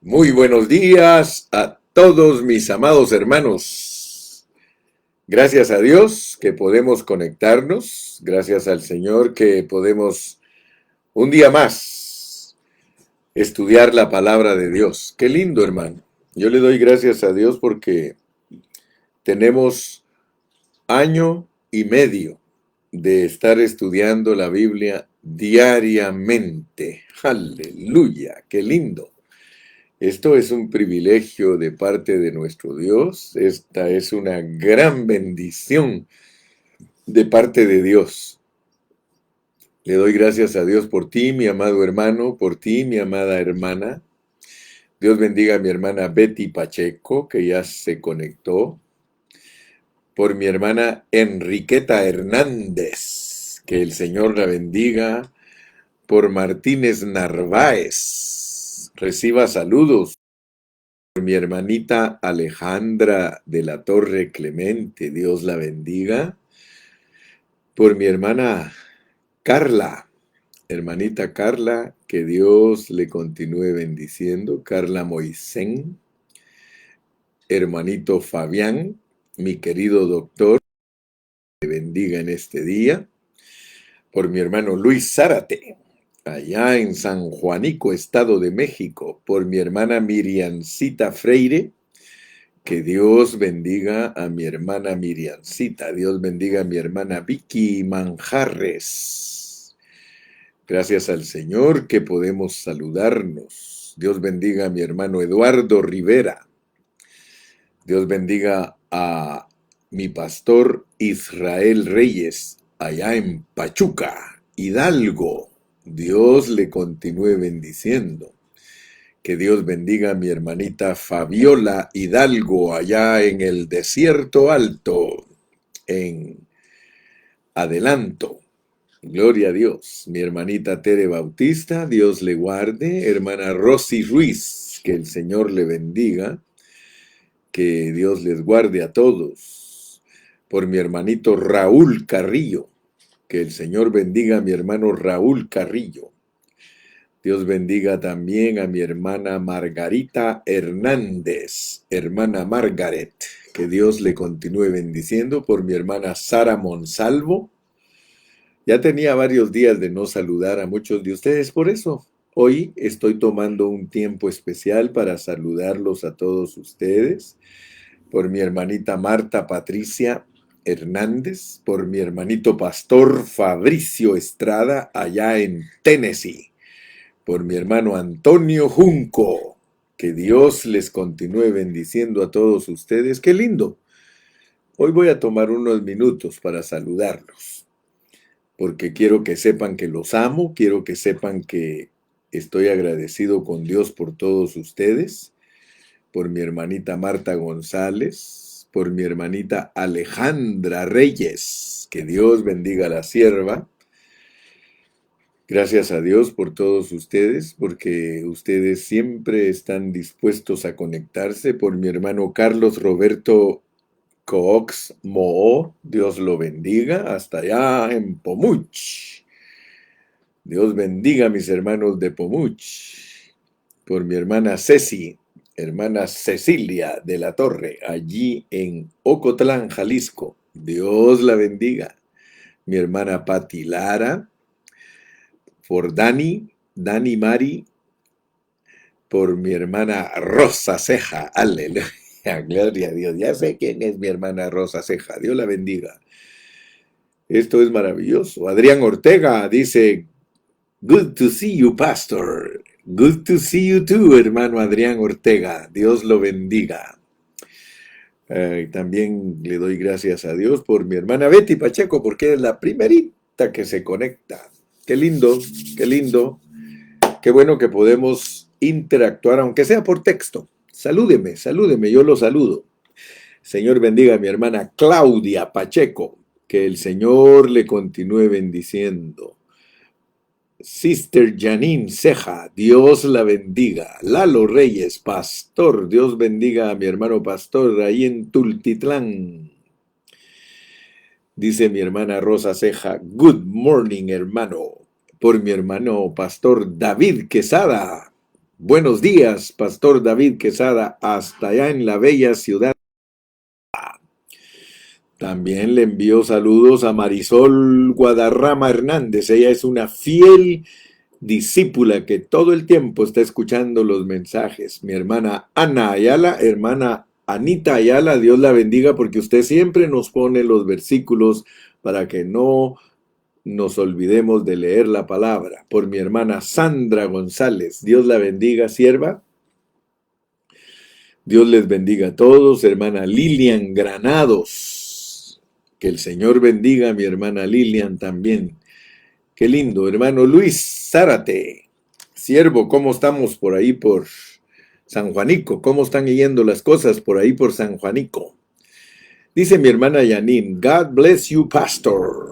Muy buenos días a todos mis amados hermanos. Gracias a Dios que podemos conectarnos, gracias al Señor que podemos un día más estudiar la palabra de Dios. Qué lindo, hermano. Yo le doy gracias a Dios porque tenemos año y medio de estar estudiando la Biblia diariamente. Aleluya, qué lindo. Esto es un privilegio de parte de nuestro Dios. Esta es una gran bendición de parte de Dios. Le doy gracias a Dios por ti, mi amado hermano, por ti, mi amada hermana. Dios bendiga a mi hermana Betty Pacheco, que ya se conectó. Por mi hermana Enriqueta Hernández, que el Señor la bendiga. Por Martínez Narváez, reciba saludos. Por mi hermanita Alejandra de la Torre Clemente, Dios la bendiga. Por mi hermana Carla, hermanita Carla, que Dios le continúe bendiciendo. Carla Moisén, hermanito Fabián, mi querido doctor, le bendiga en este día. Por mi hermano Luis Zárate, allá en San Juanico, Estado de México. Por mi hermana Miriancita Freire. Que Dios bendiga a mi hermana Miriancita. Dios bendiga a mi hermana Vicky Manjarres. Gracias al Señor que podemos saludarnos. Dios bendiga a mi hermano Eduardo Rivera. Dios bendiga a mi pastor Israel Reyes, allá en Pachuca, Hidalgo. Dios le continúe bendiciendo. Que Dios bendiga a mi hermanita Fabiola Hidalgo, allá en el Desierto Alto, en Adelanto. Gloria a Dios. Mi hermanita Tere Bautista, Dios le guarde. Hermana Rosy Ruiz, que el Señor le bendiga. Que Dios les guarde a todos. Por mi hermanito Raúl Carrillo, que el Señor bendiga a mi hermano Raúl Carrillo. Dios bendiga también a mi hermana Margarita Hernández, hermana Margaret, que Dios le continúe bendiciendo. Por mi hermana Sara Monsalvo. Ya tenía varios días de no saludar a muchos de ustedes, por eso hoy estoy tomando un tiempo especial para saludarlos a todos ustedes. Por mi hermanita Marta Patricia Hernández, por mi hermanito pastor Fabricio Estrada, allá en Tennessee. Por mi hermano Antonio Junco, que Dios les continúe bendiciendo a todos ustedes. ¡Qué lindo! Hoy voy a tomar unos minutos para saludarlos, porque quiero que sepan que los amo, quiero que sepan que estoy agradecido con Dios por todos ustedes, por mi hermanita Marta González, por mi hermanita Alejandra Reyes, que Dios bendiga a la sierva. Gracias a Dios por todos ustedes, porque ustedes siempre están dispuestos a conectarse. Por mi hermano Carlos Roberto Cox Moo, Dios lo bendiga, hasta allá en Pomuch. Dios bendiga a mis hermanos de Pomuch. Por mi hermana Ceci, hermana Cecilia de la Torre, allí en Ocotlán, Jalisco. Dios la bendiga. Mi hermana Pati Lara. Por Dani Mari, por mi hermana Rosa Ceja, aleluya, gloria a Dios, ya sé quién es mi hermana Rosa Ceja, Dios la bendiga. Esto es maravilloso. Adrián Ortega dice, good to see you, pastor. Good to see you too, hermano Adrián Ortega. Dios lo bendiga. También le doy gracias a Dios por mi hermana Betty Pacheco, porque es la primerita que se conecta. Qué lindo, qué lindo. Qué bueno que podemos interactuar, aunque sea por texto. Salúdeme, salúdeme, yo lo saludo. Señor bendiga a mi hermana Claudia Pacheco. Que el Señor le continúe bendiciendo. Sister Janine Ceja, Dios la bendiga. Lalo Reyes, pastor, Dios bendiga a mi hermano pastor ahí en Tultitlán. Dice mi hermana Rosa Ceja, good morning, hermano. Por mi hermano pastor David Quesada. Buenos días, Pastor David Quesada, hasta allá en la bella ciudad. También le envío saludos a Marisol Guadarrama Hernández. Ella es una fiel discípula que todo el tiempo está escuchando los mensajes. Mi hermana Ana Ayala, hermana Anita Ayala, Dios la bendiga porque usted siempre nos pone los versículos para que no nos olvidemos de leer la palabra. Por mi hermana Sandra González, Dios la bendiga, sierva. Dios les bendiga a todos, hermana Lilian Granados. Que el Señor bendiga a mi hermana Lilian también. Qué lindo, hermano Luis Zárate. Siervo, ¿cómo estamos por ahí por San Juanico? ¿Cómo están yendo las cosas por ahí por San Juanico? Dice mi hermana Yanin, God bless you, pastor.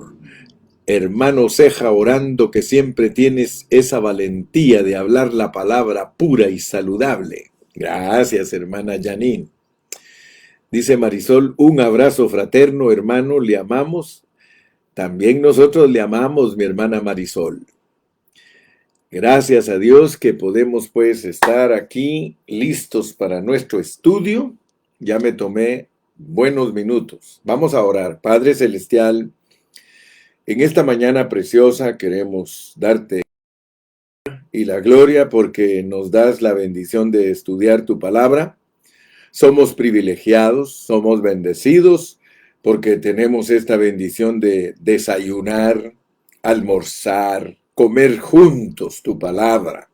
Hermano Ceja, orando que siempre tienes esa valentía de hablar la palabra pura y saludable. Gracias, hermana Yanin. Dice Marisol, un abrazo fraterno, hermano, le amamos. También nosotros le amamos, mi hermana Marisol. Gracias a Dios que podemos pues estar aquí listos para nuestro estudio. Ya me tomé buenos minutos. Vamos a orar. Padre Celestial, en esta mañana preciosa queremos darte y la gloria porque nos das la bendición de estudiar tu palabra. Somos privilegiados, somos bendecidos porque tenemos esta bendición de desayunar, almorzar, comer juntos tu palabra.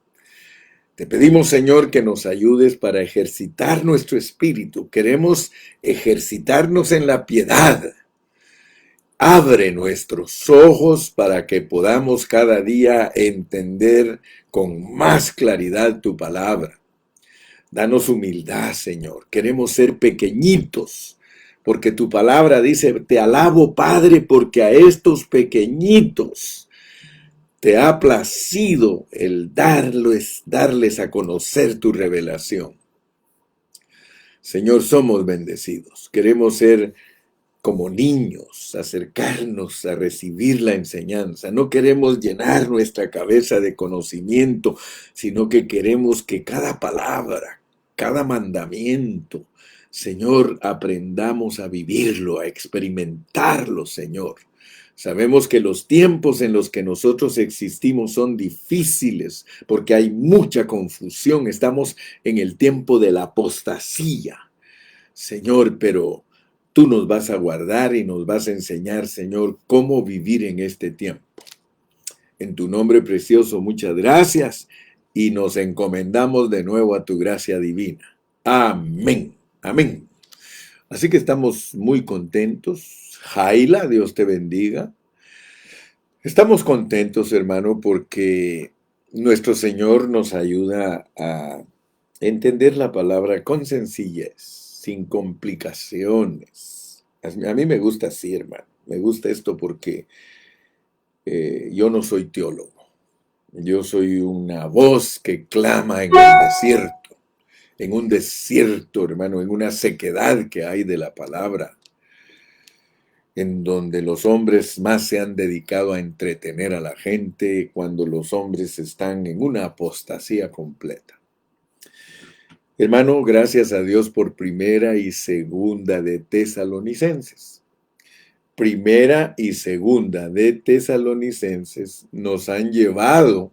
Te pedimos, Señor, que nos ayudes para ejercitar nuestro espíritu. Queremos ejercitarnos en la piedad. Abre nuestros ojos para que podamos cada día entender con más claridad tu palabra. Danos humildad, Señor. Queremos ser pequeñitos, porque tu palabra dice, te alabo, Padre, porque a estos pequeñitos te ha placido el darles a conocer tu revelación. Señor, somos bendecidos. Queremos ser como niños, acercarnos a recibir la enseñanza. No queremos llenar nuestra cabeza de conocimiento, sino que queremos que cada palabra, cada mandamiento, Señor, aprendamos a vivirlo, a experimentarlo, Señor. Sabemos que los tiempos en los que nosotros existimos son difíciles porque hay mucha confusión. Estamos en el tiempo de la apostasía, Señor, pero tú nos vas a guardar y nos vas a enseñar, Señor, cómo vivir en este tiempo. En tu nombre precioso, muchas gracias y nos encomendamos de nuevo a tu gracia divina. Amén. Amén. Así que estamos muy contentos. Jaila, Dios te bendiga. Estamos contentos, hermano, porque nuestro Señor nos ayuda a entender la palabra con sencillez, sin complicaciones. A mí me gusta así, hermano. Me gusta esto porque yo no soy teólogo. Yo soy una voz que clama en el desierto. En un desierto, hermano, en una sequedad que hay de la palabra, en donde los hombres más se han dedicado a entretener a la gente cuando los hombres están en una apostasía completa. Hermano, gracias a Dios por primera y segunda de Tesalonicenses. Primera y segunda de Tesalonicenses nos han llevado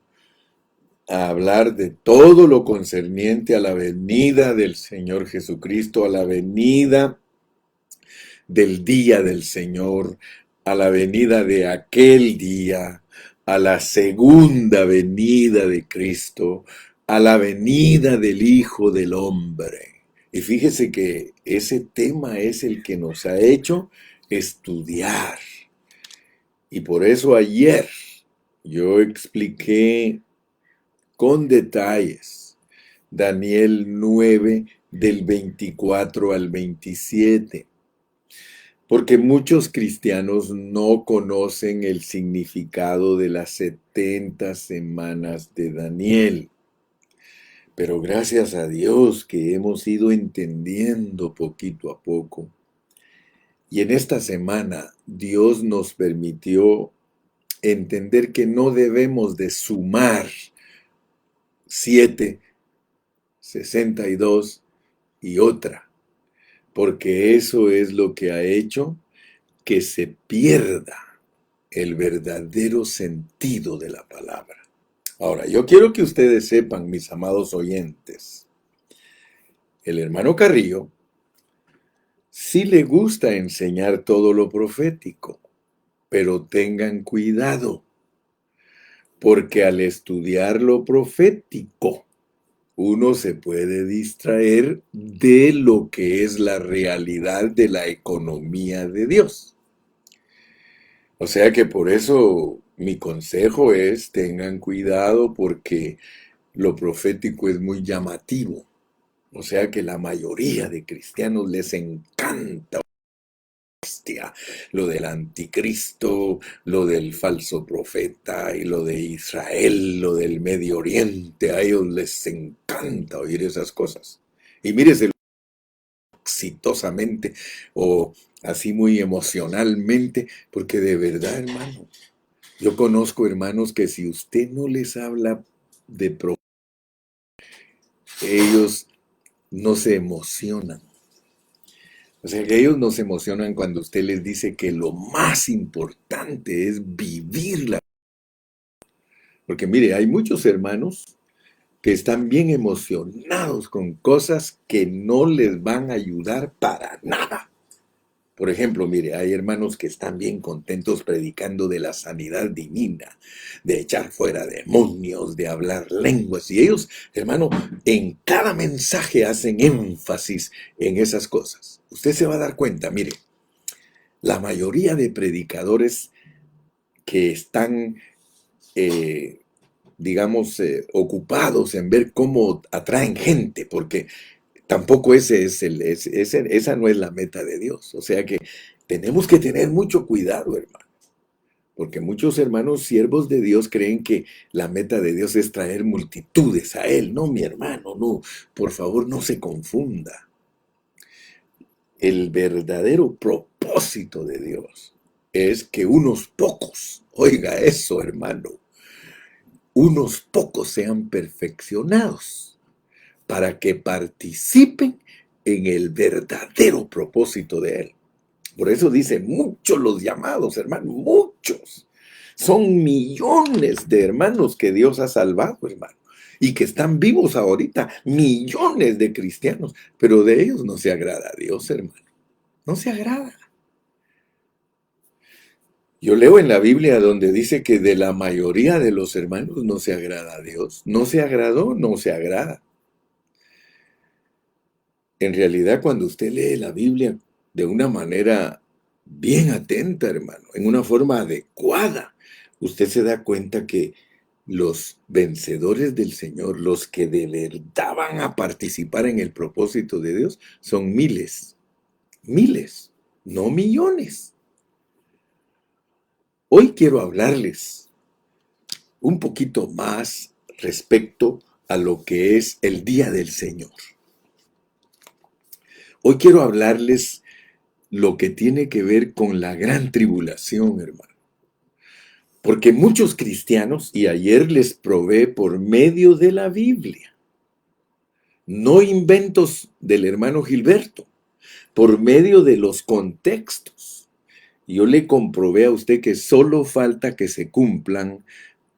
a hablar de todo lo concerniente a la venida del Señor Jesucristo, a la venida del día del Señor, a la venida de aquel día, a la segunda venida de Cristo, a la venida del Hijo del Hombre. Y fíjese que ese tema es el que nos ha hecho estudiar. Y por eso ayer yo expliqué con detalles Daniel 9 del 24 al 27. Porque muchos cristianos no conocen el significado de las 70 semanas de Daniel. Pero gracias a Dios que hemos ido entendiendo poquito a poco. Y en esta semana Dios nos permitió entender que no debemos de sumar 7 62 y otra, porque eso es lo que ha hecho que se pierda el verdadero sentido de la palabra. Ahora, yo quiero que ustedes sepan, mis amados oyentes, el hermano Carrillo sí le gusta enseñar todo lo profético, pero tengan cuidado, porque al estudiar lo profético, uno se puede distraer de lo que es la realidad de la economía de Dios. O sea que por eso mi consejo es tengan cuidado porque lo profético es muy llamativo. O sea que la mayoría de cristianos les encanta lo del anticristo, lo del falso profeta y lo de Israel, lo del Medio Oriente. A ellos les encanta oír esas cosas. Y mírese exitosamente o así muy emocionalmente, porque de verdad, hermano, yo conozco hermanos que si usted no les habla de profeta, ellos no se emocionan. O sea que ellos no se emocionan cuando usted les dice que lo más importante es vivirla. Porque mire, hay muchos hermanos que están bien emocionados con cosas que no les van a ayudar para nada. Por ejemplo, mire, hay hermanos que están bien contentos predicando de la sanidad divina, de echar fuera demonios, de hablar lenguas. Y ellos, hermano, en cada mensaje hacen énfasis en esas cosas. Usted se va a dar cuenta, mire, la mayoría de predicadores que están, digamos, ocupados en ver cómo atraen gente, porque tampoco esa no es la meta de Dios. O sea que tenemos que tener mucho cuidado, hermano. Porque muchos hermanos siervos de Dios creen que la meta de Dios es traer multitudes a Él. No, mi hermano, no. Por favor, no se confunda. El verdadero propósito de Dios es que unos pocos, oiga eso, hermano, unos pocos sean perfeccionados para que participen en el verdadero propósito de Él. Por eso dice, muchos los llamados, hermano, muchos. Son millones de hermanos que Dios ha salvado, hermano, y que están vivos ahorita, millones de cristianos, pero de ellos no se agrada a Dios, hermano, no se agrada. Yo leo en la Biblia donde dice que de la mayoría de los hermanos no se agrada a Dios, no se agradó, no se agrada. En realidad, cuando usted lee la Biblia de una manera bien atenta, hermano, en una forma adecuada, usted se da cuenta que los vencedores del Señor, los que de verdad van a participar en el propósito de Dios, son miles, miles, no millones. Hoy quiero hablarles un poquito más respecto a lo que es el día del Señor. Hoy quiero hablarles lo que tiene que ver con la gran tribulación, hermano. Porque muchos cristianos, y ayer les probé por medio de la Biblia, no inventos del hermano Gilberto, por medio de los contextos. Yo le comprobé a usted que solo falta que se cumplan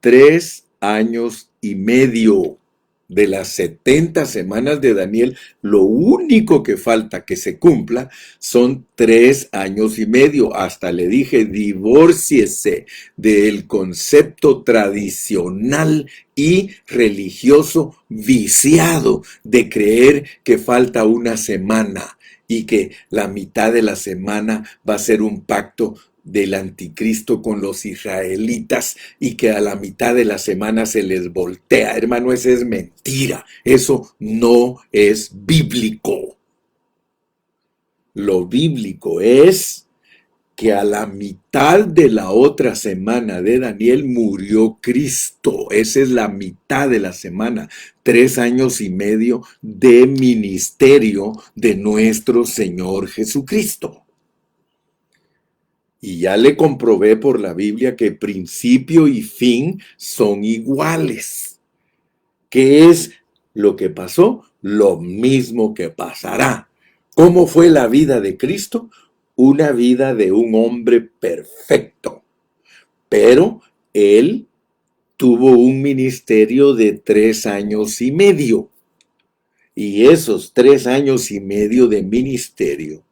3 años y medio de las 70 semanas de Daniel. Lo único que falta que se cumpla son 3 años y medio. Hasta le dije, divórciese del concepto tradicional y religioso viciado de creer que falta una semana y que la mitad de la semana va a ser un pacto del anticristo con los israelitas y que a la mitad de la semana se les voltea. Hermano, esa es mentira. Eso no es bíblico. Lo bíblico es que a la mitad de la otra semana de Daniel murió Cristo. Esa es la mitad de la semana. 3 años y medio de ministerio de nuestro Señor Jesucristo. Y ya le comprobé por la Biblia que principio y fin son iguales. Que es lo que pasó, lo mismo que pasará. ¿Cómo fue la vida de Cristo? Una vida de un hombre perfecto. Pero él tuvo un ministerio de 3 años y medio. Y esos 3 años y medio de ministerio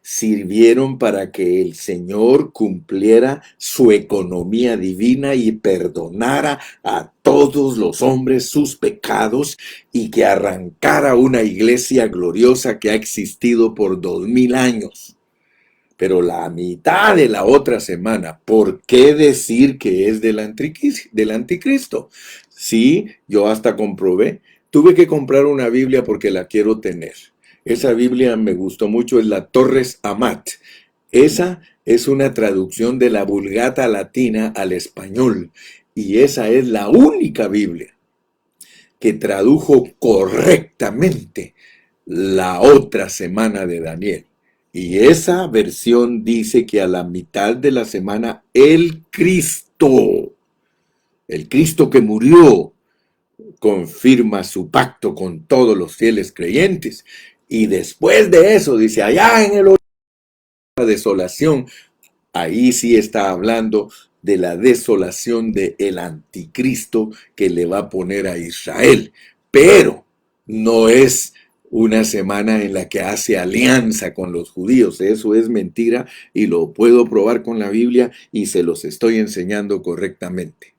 sirvieron para que el Señor cumpliera su economía divina y perdonara a todos los hombres sus pecados y que arrancara una iglesia gloriosa que ha existido por 2000 años. Pero la mitad de la otra semana, ¿por qué decir que es del anticristo? Sí, yo hasta comprobé. Tuve que comprar una Biblia porque la quiero tener. Esa Biblia me gustó mucho, es la Torres Amat. Esa es una traducción de la Vulgata latina al español. Y esa es la única Biblia que tradujo correctamente la otra semana de Daniel. Y esa versión dice que a la mitad de la semana el Cristo que murió, confirma su pacto con todos los fieles creyentes. Y después de eso, dice, allá en el la desolación, ahí sí está hablando de la desolación del anticristo que le va a poner a Israel. Pero no es una semana en la que hace alianza con los judíos. Eso es mentira y lo puedo probar con la Biblia y se los estoy enseñando correctamente.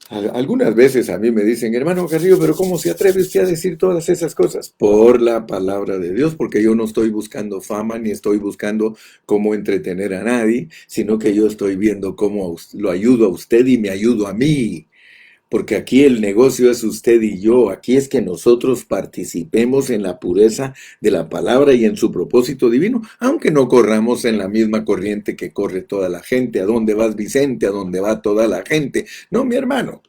Algunas veces a mí me dicen, hermano Carrillo, pero ¿cómo se atreve usted a decir todas esas cosas? Por la palabra de Dios, porque yo no estoy buscando fama ni estoy buscando cómo entretener a nadie, sino que yo estoy viendo cómo lo ayudo a usted y me ayudo a mí. Porque aquí el negocio es usted y yo. Aquí es que nosotros participemos en la pureza de la palabra y en su propósito divino, aunque no corramos en la misma corriente que corre toda la gente. ¿A dónde vas, Vicente? ¿A dónde va toda la gente? No, mi hermano.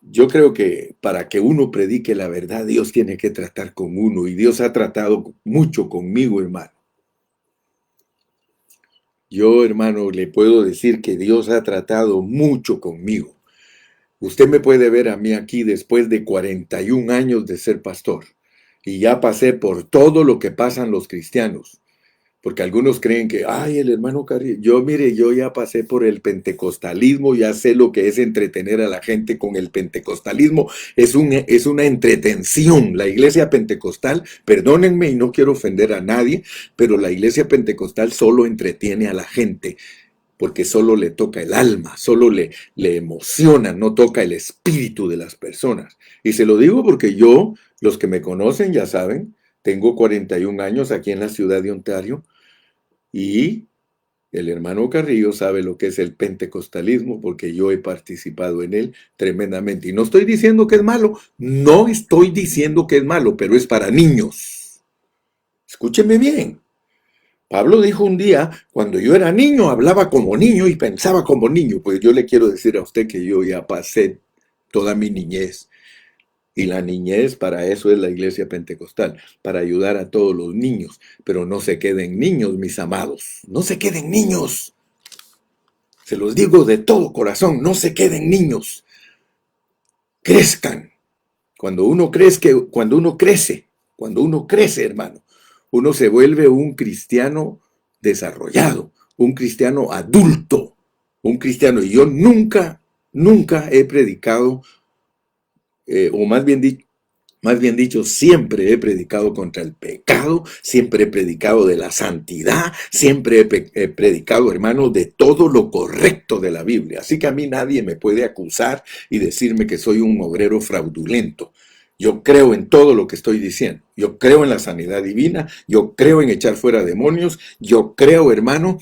Yo creo que para que uno predique la verdad, Dios tiene que tratar con uno. Y Dios ha tratado mucho conmigo, hermano. Yo, hermano, le puedo decir que Dios ha tratado mucho conmigo. Usted me puede ver a mí aquí después de 41 años de ser pastor. Y ya pasé por todo lo que pasan los cristianos. Porque algunos creen que, ay, el hermano Carrillo, yo ya pasé por el pentecostalismo, ya sé lo que es entretener a la gente con el pentecostalismo. Es una entretención. La iglesia pentecostal, perdónenme y no quiero ofender a nadie, pero la iglesia pentecostal solo entretiene a la gente. Porque solo le toca el alma, solo le emociona, no toca el espíritu de las personas. Y se lo digo porque yo, los que me conocen ya saben, tengo 41 años aquí en la ciudad de Ontario y el hermano Carrillo sabe lo que es el pentecostalismo porque yo he participado en él tremendamente. Y no estoy diciendo que es malo, no estoy diciendo que es malo, pero es para niños. Escúcheme bien. Pablo dijo un día, cuando yo era niño, hablaba como niño y pensaba como niño. Pues yo le quiero decir a usted que yo ya pasé toda mi niñez. Y la niñez, para eso es la iglesia pentecostal, para ayudar a todos los niños. Pero no se queden niños, mis amados. No se queden niños. Se los digo de todo corazón, no se queden niños. Crezcan. Cuando uno crece, hermano, uno se vuelve un cristiano desarrollado, un cristiano adulto, un cristiano. Y yo nunca he predicado, o más bien dicho, siempre he predicado contra el pecado, siempre he predicado de la santidad, siempre he predicado, hermano, de todo lo correcto de la Biblia. Así que a mí nadie me puede acusar y decirme que soy un obrero fraudulento. Yo creo en todo lo que estoy diciendo. Yo creo en la sanidad divina. Yo creo en echar fuera demonios. Yo creo, hermano,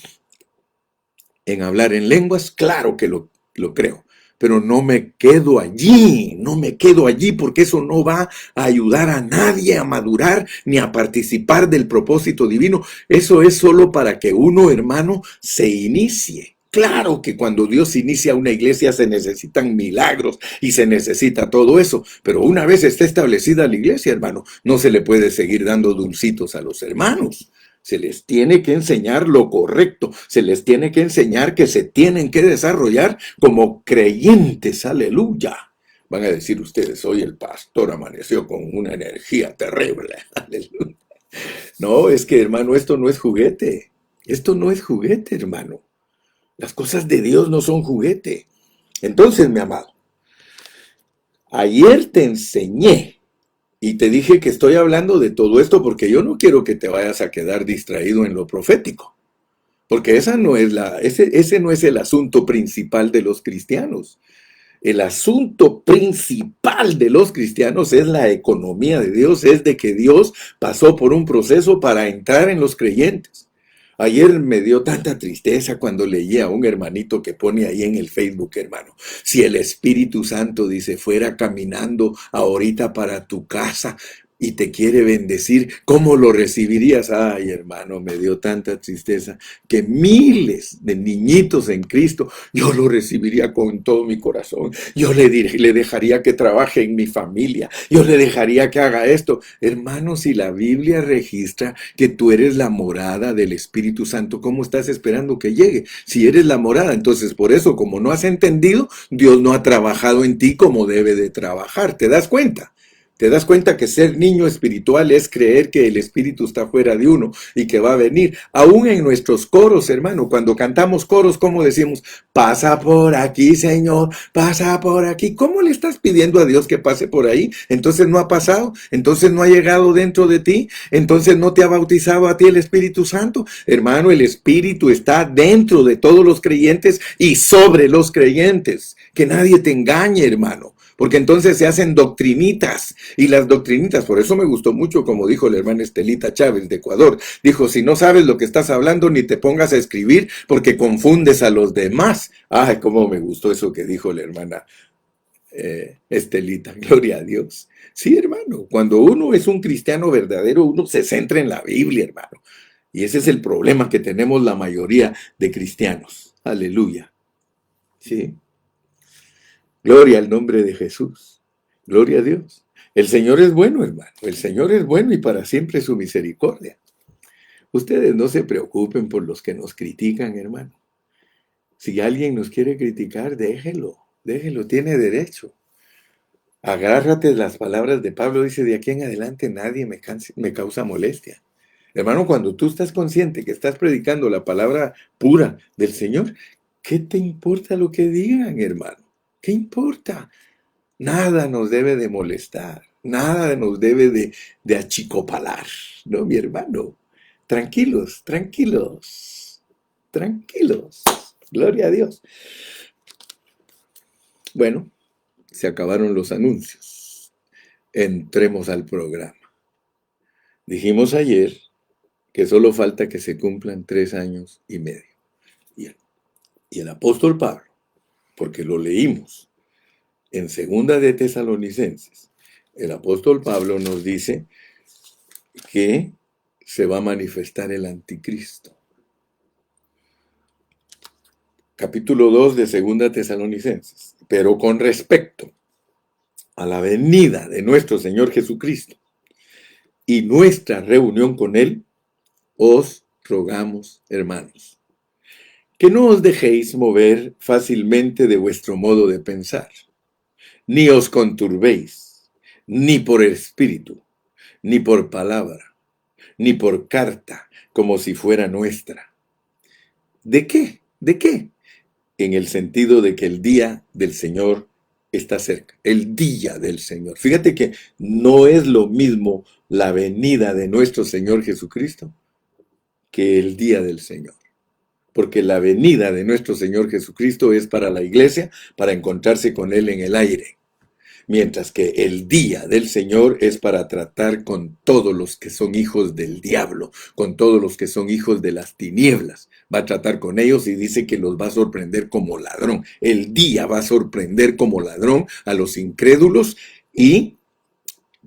en hablar en lenguas. Claro que lo creo. Pero no me quedo allí. No me quedo allí porque eso no va a ayudar a nadie a madurar ni a participar del propósito divino. Eso es solo para que uno, hermano, se inicie. Claro que cuando Dios inicia una iglesia se necesitan milagros y se necesita todo eso, pero una vez está establecida la iglesia, hermano, no se le puede seguir dando dulcitos a los hermanos. Se les tiene que enseñar lo correcto, se les tiene que enseñar que se tienen que desarrollar como creyentes, aleluya. Van a decir ustedes, hoy el pastor amaneció con una energía terrible. Aleluya. No, es que hermano, esto no es juguete. Esto no es juguete, hermano. Las cosas de Dios no son juguete. Entonces, mi amado, ayer te enseñé y te dije que estoy hablando de todo esto porque yo no quiero que te vayas a quedar distraído en lo profético. Porque ese no es el asunto principal de los cristianos. El asunto principal de los cristianos es la economía de Dios, es de que Dios pasó por un proceso para entrar en los creyentes. Ayer me dio tanta tristeza cuando leí a un hermanito que pone ahí en el Facebook, hermano. Si el Espíritu Santo dice fuera caminando ahorita para tu casa y te quiere bendecir, ¿cómo lo recibirías? Ay, hermano, me dio tanta tristeza que miles de niñitos en Cristo, yo lo recibiría con todo mi corazón. Yo le dejaría que trabaje en mi familia. Yo le dejaría que haga esto. Hermano, si la Biblia registra que tú eres la morada del Espíritu Santo, ¿cómo estás esperando que llegue? Si eres la morada, entonces por eso, como no has entendido, Dios no ha trabajado en ti como debe de trabajar. ¿Te das cuenta? Te das cuenta que ser niño espiritual es creer que el Espíritu está fuera de uno y que va a venir. Aún en nuestros coros, hermano, cuando cantamos coros, ¿cómo decimos? Pasa por aquí, Señor, pasa por aquí. ¿Cómo le estás pidiendo a Dios que pase por ahí? Entonces no ha pasado, entonces no ha llegado dentro de ti, entonces no te ha bautizado a ti el Espíritu Santo. Hermano, el Espíritu está dentro de todos los creyentes y sobre los creyentes. Que nadie te engañe, hermano. Porque entonces se hacen doctrinitas, y las doctrinitas, por eso me gustó mucho como dijo la hermana Estelita Chávez de Ecuador, dijo, si no sabes lo que estás hablando, ni te pongas a escribir, porque confundes a los demás. Ay, cómo me gustó eso que dijo la hermana Estelita, gloria a Dios. Sí, hermano, cuando uno es un cristiano verdadero, uno se centra en la Biblia, hermano, y ese es el problema que tenemos la mayoría de cristianos. Aleluya. Sí. Gloria al nombre de Jesús. Gloria a Dios. El Señor es bueno, hermano. El Señor es bueno y para siempre su misericordia. Ustedes no se preocupen por los que nos critican, hermano. Si alguien nos quiere criticar, déjelo, tiene derecho. Agárrate de las palabras de Pablo, dice, de aquí en adelante nadie me causa molestia. Hermano, cuando tú estás consciente que estás predicando la palabra pura del Señor, ¿qué te importa lo que digan, hermano? ¿Qué importa? Nada nos debe de molestar, nada nos debe de achicopalar, ¿no, mi hermano? Tranquilos, tranquilos, tranquilos. Gloria a Dios. Bueno, se acabaron los anuncios. Entremos al programa. Dijimos ayer que solo falta que se cumplan 3 años y medio. Y el apóstol Pablo, porque lo leímos en Segunda de Tesalonicenses, el apóstol Pablo nos dice que se va a manifestar el anticristo. Capítulo 2 de Segunda Tesalonicenses. Pero con respecto a la venida de nuestro Señor Jesucristo y nuestra reunión con Él, os rogamos, hermanos, que no os dejéis mover fácilmente de vuestro modo de pensar, ni os conturbéis, ni por espíritu, ni por palabra, ni por carta, como si fuera nuestra. ¿De qué? ¿De qué? En el sentido de que el día del Señor está cerca, el día del Señor. Fíjate que no es lo mismo la venida de nuestro Señor Jesucristo que el día del Señor. Porque la venida de nuestro Señor Jesucristo es para la iglesia, para encontrarse con Él en el aire. Mientras que el día del Señor es para tratar con todos los que son hijos del diablo, con todos los que son hijos de las tinieblas. Va a tratar con ellos y dice que los va a sorprender como ladrón. El día va a sorprender como ladrón a los incrédulos y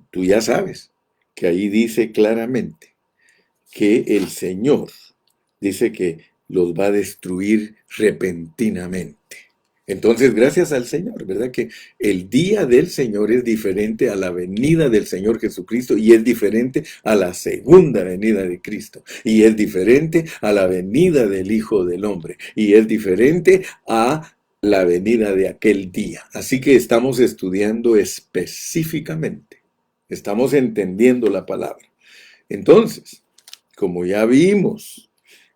tú ya sabes que ahí dice claramente que el Señor dice que los va a destruir repentinamente. Entonces, gracias al Señor, ¿verdad? Que el día del Señor es diferente a la venida del Señor Jesucristo y es diferente a la segunda venida de Cristo y es diferente a la venida del Hijo del Hombre y es diferente a la venida de aquel día. Así que estamos estudiando específicamente, estamos entendiendo la palabra. Entonces, como ya vimos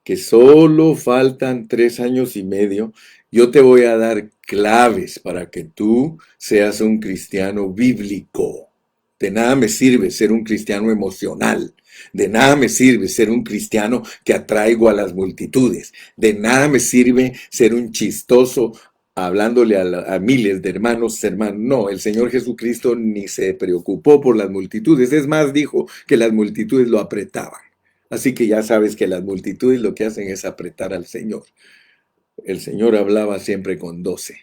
que solo faltan 3 años y medio, yo te voy a dar claves para que tú seas un cristiano bíblico. De nada me sirve ser un cristiano emocional. De nada me sirve ser un cristiano que atraigo a las multitudes. De nada me sirve ser un chistoso hablándole a miles de hermanos. No, el Señor Jesucristo ni se preocupó por las multitudes. Es más, dijo que las multitudes lo apretaban. Así que ya sabes que las multitudes lo que hacen es apretar al Señor. El Señor hablaba siempre con 12.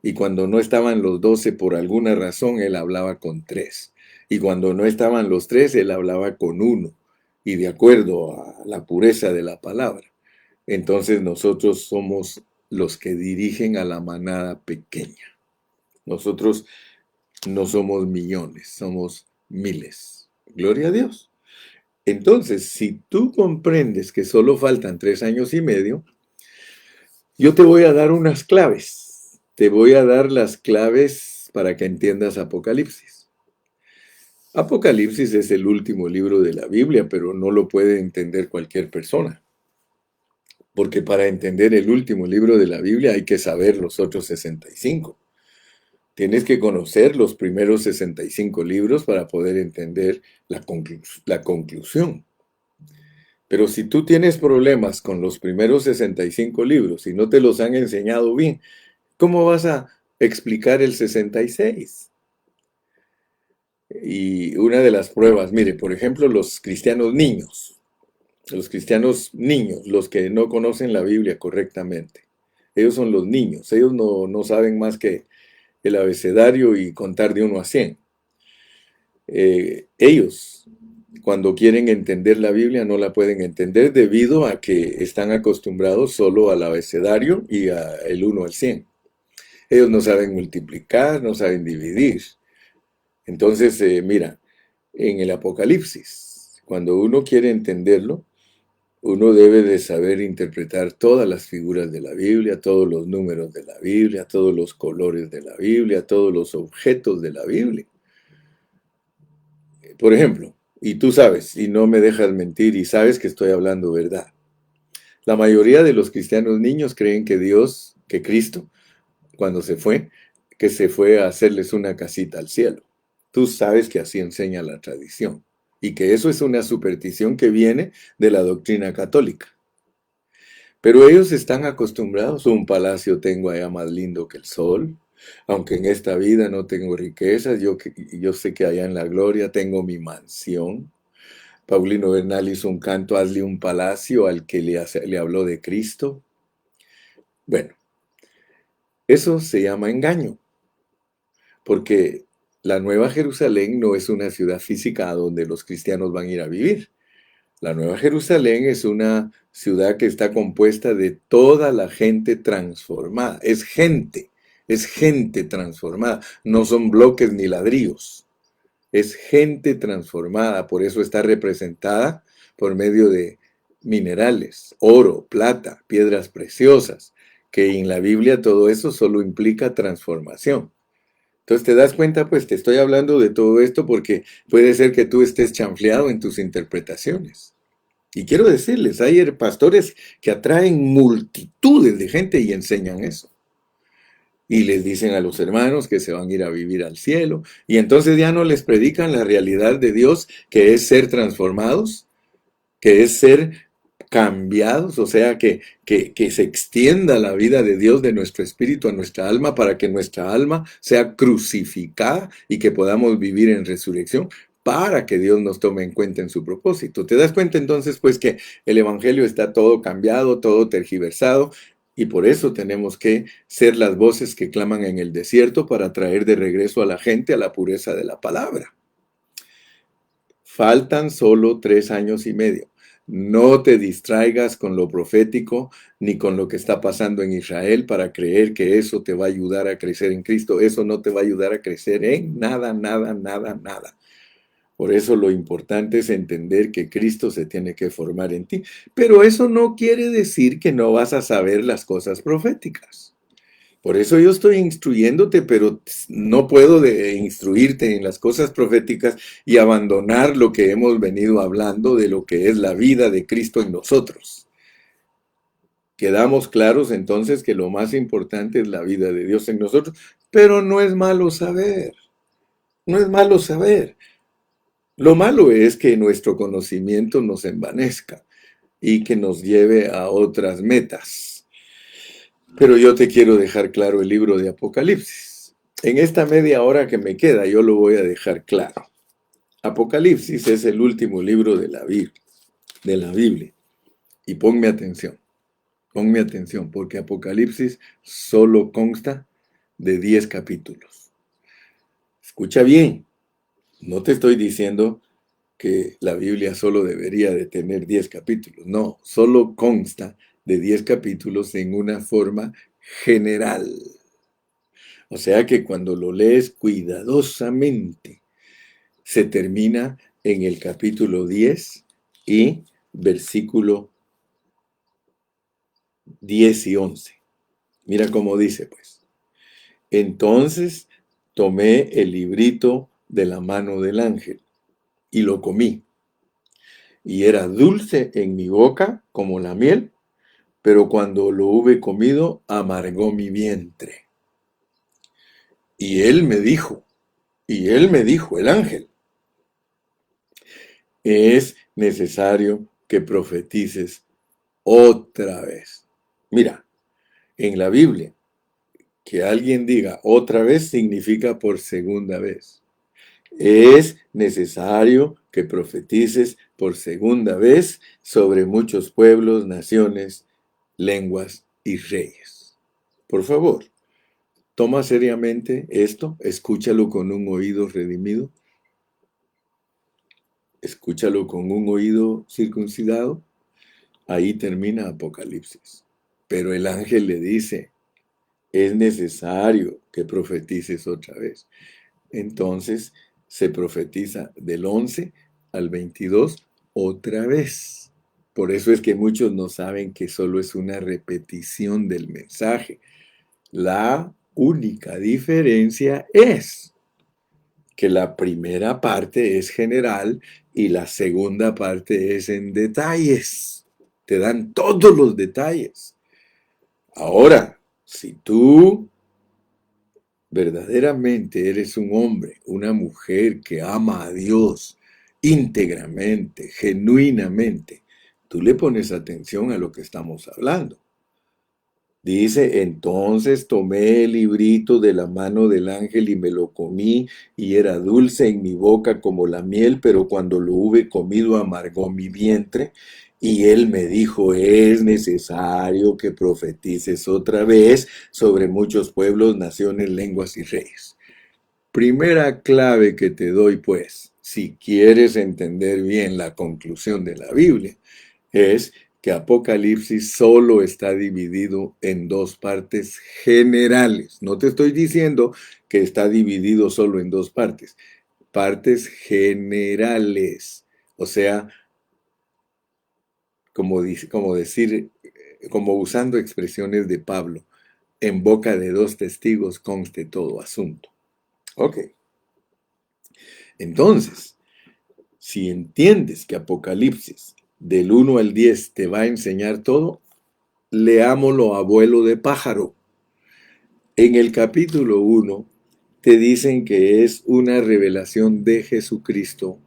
Y cuando no estaban los 12 por alguna razón, Él hablaba con 3. Y cuando no estaban los 3, Él hablaba con 1. Y de acuerdo a la pureza de la palabra. Entonces nosotros somos los que dirigen a la manada pequeña. Nosotros no somos millones, somos miles. Gloria a Dios. Entonces, si tú comprendes que solo faltan 3 años y medio, yo te voy a dar unas claves. Te voy a dar las claves para que entiendas Apocalipsis. Apocalipsis es el último libro de la Biblia, pero no lo puede entender cualquier persona. Porque para entender el último libro de la Biblia hay que saber los otros 65. Tienes que conocer los primeros 65 libros para poder entender la conclusión. Pero si tú tienes problemas con los primeros 65 libros y no te los han enseñado bien, ¿cómo vas a explicar el 66? Y una de las pruebas, mire, por ejemplo, los cristianos niños, los que no conocen la Biblia correctamente, ellos son los niños, ellos no saben más que el abecedario y contar de 1 a 100. Ellos, cuando quieren entender la Biblia, no la pueden entender debido a que están acostumbrados solo al abecedario y al 1 al 100. Ellos no saben multiplicar, no saben dividir. Entonces, mira, en el Apocalipsis, cuando uno quiere entenderlo, uno debe de saber interpretar todas las figuras de la Biblia, todos los números de la Biblia, todos los colores de la Biblia, todos los objetos de la Biblia. Por ejemplo, y tú sabes, y no me dejas mentir, y sabes que estoy hablando verdad. La mayoría de los cristianos niños creen que Dios, que Cristo, cuando que se fue a hacerles una casita al cielo. Tú sabes que así enseña la tradición y que eso es una superstición que viene de la doctrina católica. Pero ellos están acostumbrados, un palacio tengo allá más lindo que el sol, aunque en esta vida no tengo riquezas, yo sé que allá en la gloria tengo mi mansión. Paulino Bernal hizo un canto, hazle un palacio al que le habló de Cristo. Bueno, eso se llama engaño, porque la Nueva Jerusalén no es una ciudad física a donde los cristianos van a ir a vivir. La Nueva Jerusalén es una ciudad que está compuesta de toda la gente transformada. Es gente transformada. No son bloques ni ladrillos. Es gente transformada. Por eso está representada por medio de minerales, oro, plata, piedras preciosas, que en la Biblia todo eso solo implica transformación. Entonces te das cuenta, pues te estoy hablando de todo esto porque puede ser que tú estés chanfleado en tus interpretaciones. Y quiero decirles, hay pastores que atraen multitudes de gente y enseñan eso. Y les dicen a los hermanos que se van a ir a vivir al cielo. Y entonces ya no les predican la realidad de Dios, que es ser transformados, que es ser cambiados, o sea, que se extienda la vida de Dios de nuestro espíritu a nuestra alma para que nuestra alma sea crucificada y que podamos vivir en resurrección para que Dios nos tome en cuenta en su propósito. ¿Te das cuenta entonces pues que el evangelio está todo cambiado, todo tergiversado? Y por eso tenemos que ser las voces que claman en el desierto para traer de regreso a la gente a la pureza de la palabra. Faltan solo 3 años y medio. No te distraigas con lo profético ni con lo que está pasando en Israel para creer que eso te va a ayudar a crecer en Cristo. Eso no te va a ayudar a crecer en nada, nada, nada, nada. Por eso lo importante es entender que Cristo se tiene que formar en ti. Pero eso no quiere decir que no vas a saber las cosas proféticas. Por eso yo estoy instruyéndote, pero no puedo instruirte en las cosas proféticas y abandonar lo que hemos venido hablando de lo que es la vida de Cristo en nosotros. Quedamos claros entonces que lo más importante es la vida de Dios en nosotros, pero no es malo saber, no es malo saber. Lo malo es que nuestro conocimiento nos envanezca y que nos lleve a otras metas. Pero yo te quiero dejar claro el libro de Apocalipsis. En esta media hora que me queda, yo lo voy a dejar claro. Apocalipsis es el último libro de la Biblia. Y ponme atención, porque Apocalipsis solo consta de 10 capítulos. Escucha bien, no te estoy diciendo que la Biblia solo debería de tener 10 capítulos. No, solo consta de 10 capítulos en una forma general. O sea que cuando lo lees cuidadosamente, se termina en el capítulo 10 y versículo 10 y 11. Mira cómo dice, pues. Entonces tomé el librito de la mano del ángel y lo comí. Y era dulce en mi boca como la miel, pero cuando lo hube comido, amargó mi vientre. Y él me dijo, el ángel, es necesario que profetices otra vez. Mira, en la Biblia, que alguien diga otra vez significa por segunda vez. Es necesario que profetices por segunda vez sobre muchos pueblos, naciones, lenguas y reyes. Por favor, toma seriamente esto, escúchalo con un oído redimido, escúchalo con un oído circuncidado. Ahí termina Apocalipsis. Pero el ángel le dice, es necesario que profetices otra vez. Entonces se profetiza del 11 al 22 otra vez. Por eso es que muchos no saben que solo es una repetición del mensaje. La única diferencia es que la primera parte es general y la segunda parte es en detalles. Te dan todos los detalles. Ahora, si tú verdaderamente eres un hombre, una mujer que ama a Dios íntegramente, genuinamente, tú le pones atención a lo que estamos hablando. Dice, entonces tomé el librito de la mano del ángel y me lo comí, y era dulce en mi boca como la miel, pero cuando lo hube comido amargó mi vientre. Y él me dijo, es necesario que profetices otra vez sobre muchos pueblos, naciones, lenguas y reyes. Primera clave que te doy, pues, si quieres entender bien la conclusión de la Biblia, es que Apocalipsis solo está dividido en dos partes generales. No te estoy diciendo que está dividido solo en dos partes. Partes generales. O sea, como usando expresiones de Pablo, en boca de dos testigos conste todo asunto. Ok. Entonces, si entiendes que Apocalipsis del 1 al 10 te va a enseñar todo, leámoslo a vuelo de pájaro. En el capítulo 1 te dicen que es una revelación de Jesucristo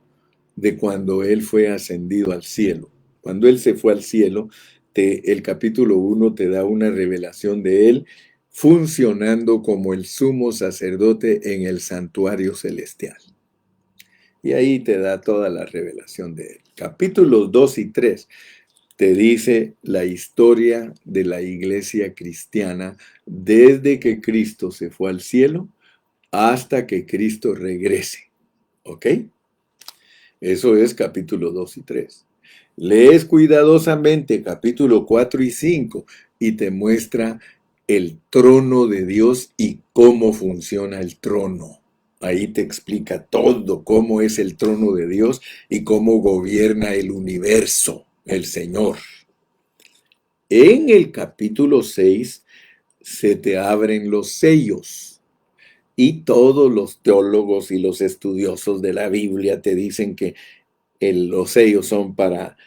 de cuando Él fue ascendido al cielo. Cuando Él se fue al cielo, el capítulo 1 te da una revelación de Él funcionando como el sumo sacerdote en el santuario celestial. Y ahí te da toda la revelación de Él. Capítulos 2 y 3 te dice la historia de la iglesia cristiana desde que Cristo se fue al cielo hasta que Cristo regrese. ¿Ok? Eso es capítulo 2 y 3. Lees cuidadosamente capítulo 4 y 5 y te muestra el trono de Dios y cómo funciona el trono. Ahí te explica todo, cómo es el trono de Dios y cómo gobierna el universo, el Señor. En el capítulo 6 se te abren los sellos. Y todos los teólogos y los estudiosos de la Biblia te dicen que los sellos son para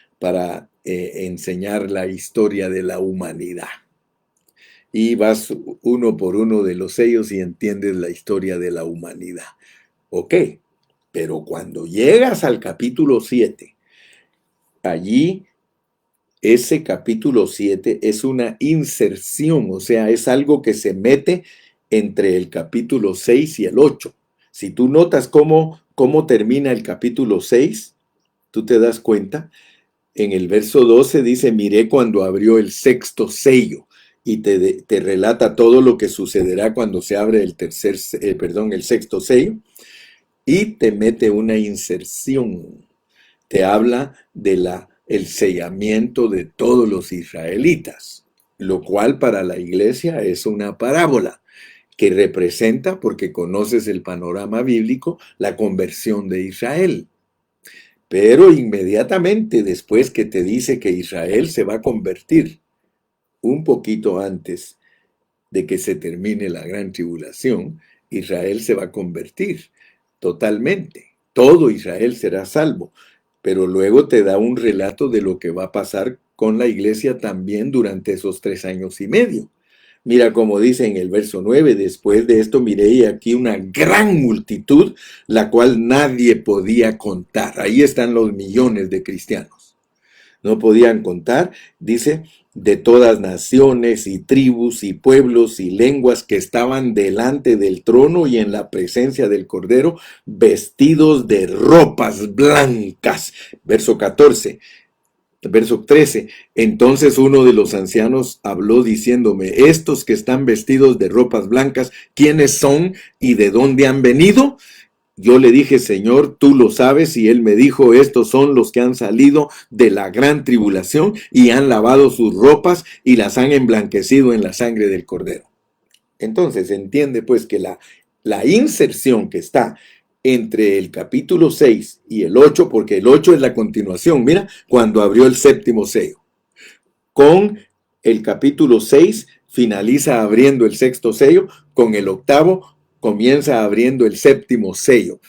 enseñar la historia de la humanidad. Y vas uno por uno de los sellos y entiendes la historia de la humanidad. Ok, pero cuando llegas al capítulo 7, allí ese capítulo 7 es una inserción, o sea, es algo que se mete entre el capítulo 6 y el 8. Si tú notas cómo termina el capítulo 6, tú te das cuenta. En el verso 12 dice, miré cuando abrió el sexto sello, y te relata todo lo que sucederá cuando se abre el sexto sello, y te mete una inserción. Te habla de el sellamiento de todos los israelitas, lo cual para la iglesia es una parábola que representa, porque conoces el panorama bíblico, la conversión de Israel. Pero inmediatamente después que te dice que Israel se va a convertir, un poquito antes de que se termine la gran tribulación, Israel se va a convertir totalmente. Todo Israel será salvo. Pero luego te da un relato de lo que va a pasar con la iglesia también durante esos 3 años y medio. Mira como dice en el verso 9, después de esto miré aquí una gran multitud, la cual nadie podía contar. Ahí están los millones de cristianos. No podían contar, dice, de todas naciones y tribus y pueblos y lenguas que estaban delante del trono y en la presencia del Cordero, vestidos de ropas blancas. Verso 14. Verso 13, entonces uno de los ancianos habló diciéndome, estos que están vestidos de ropas blancas, ¿quiénes son y de dónde han venido? Yo le dije, Señor, tú lo sabes, y él me dijo, estos son los que han salido de la gran tribulación y han lavado sus ropas y las han emblanquecido en la sangre del Cordero. Entonces entiende pues que la inserción que está entre el capítulo 6 y el 8, porque el 8 es la continuación, mira, cuando abrió el séptimo sello. Con el capítulo 6 finaliza abriendo el sexto sello, con el octavo comienza abriendo el séptimo sello.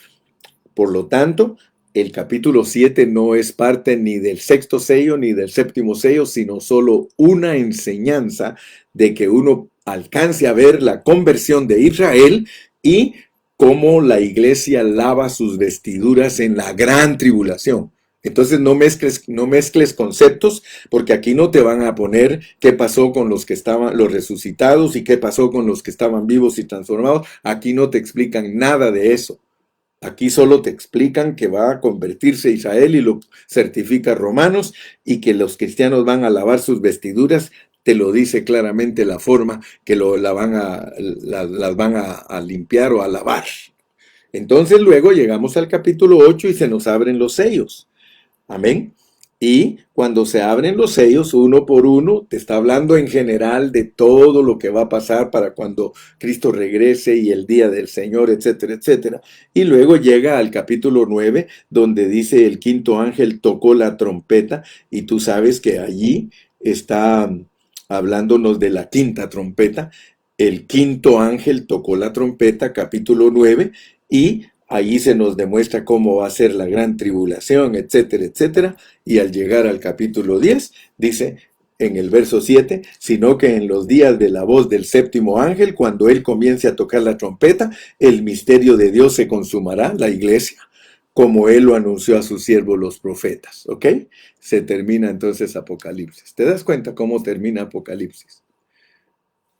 Por lo tanto, el capítulo 7 no es parte ni del sexto sello ni del séptimo sello, sino solo una enseñanza de que uno alcance a ver la conversión de Israel y cómo la iglesia lava sus vestiduras en la gran tribulación. Entonces no mezcles conceptos, porque aquí no te van a poner qué pasó con los que estaban, los resucitados, y qué pasó con los que estaban vivos y transformados. Aquí no te explican nada de eso. Aquí solo te explican que va a convertirse Israel y lo certifica Romanos, y que los cristianos van a lavar sus vestiduras. Te lo dice claramente la forma que las van a limpiar o a lavar. Entonces luego llegamos al capítulo 8 y se nos abren los sellos. Amén. Y cuando se abren los sellos uno por uno, te está hablando en general de todo lo que va a pasar para cuando Cristo regrese y el día del Señor, etcétera, etcétera. Y luego llega al capítulo 9, donde dice el quinto ángel tocó la trompeta, y tú sabes que allí está hablándonos de la quinta trompeta. El quinto ángel tocó la trompeta, capítulo 9, y allí se nos demuestra cómo va a ser la gran tribulación, etcétera, etcétera. Y al llegar al capítulo 10, dice en el verso 7, sino que en los días de la voz del séptimo ángel, cuando él comience a tocar la trompeta, el misterio de Dios se consumará, la iglesia, como él lo anunció a sus siervos los profetas. ¿Ok? Se termina entonces Apocalipsis. ¿Te das cuenta cómo termina Apocalipsis?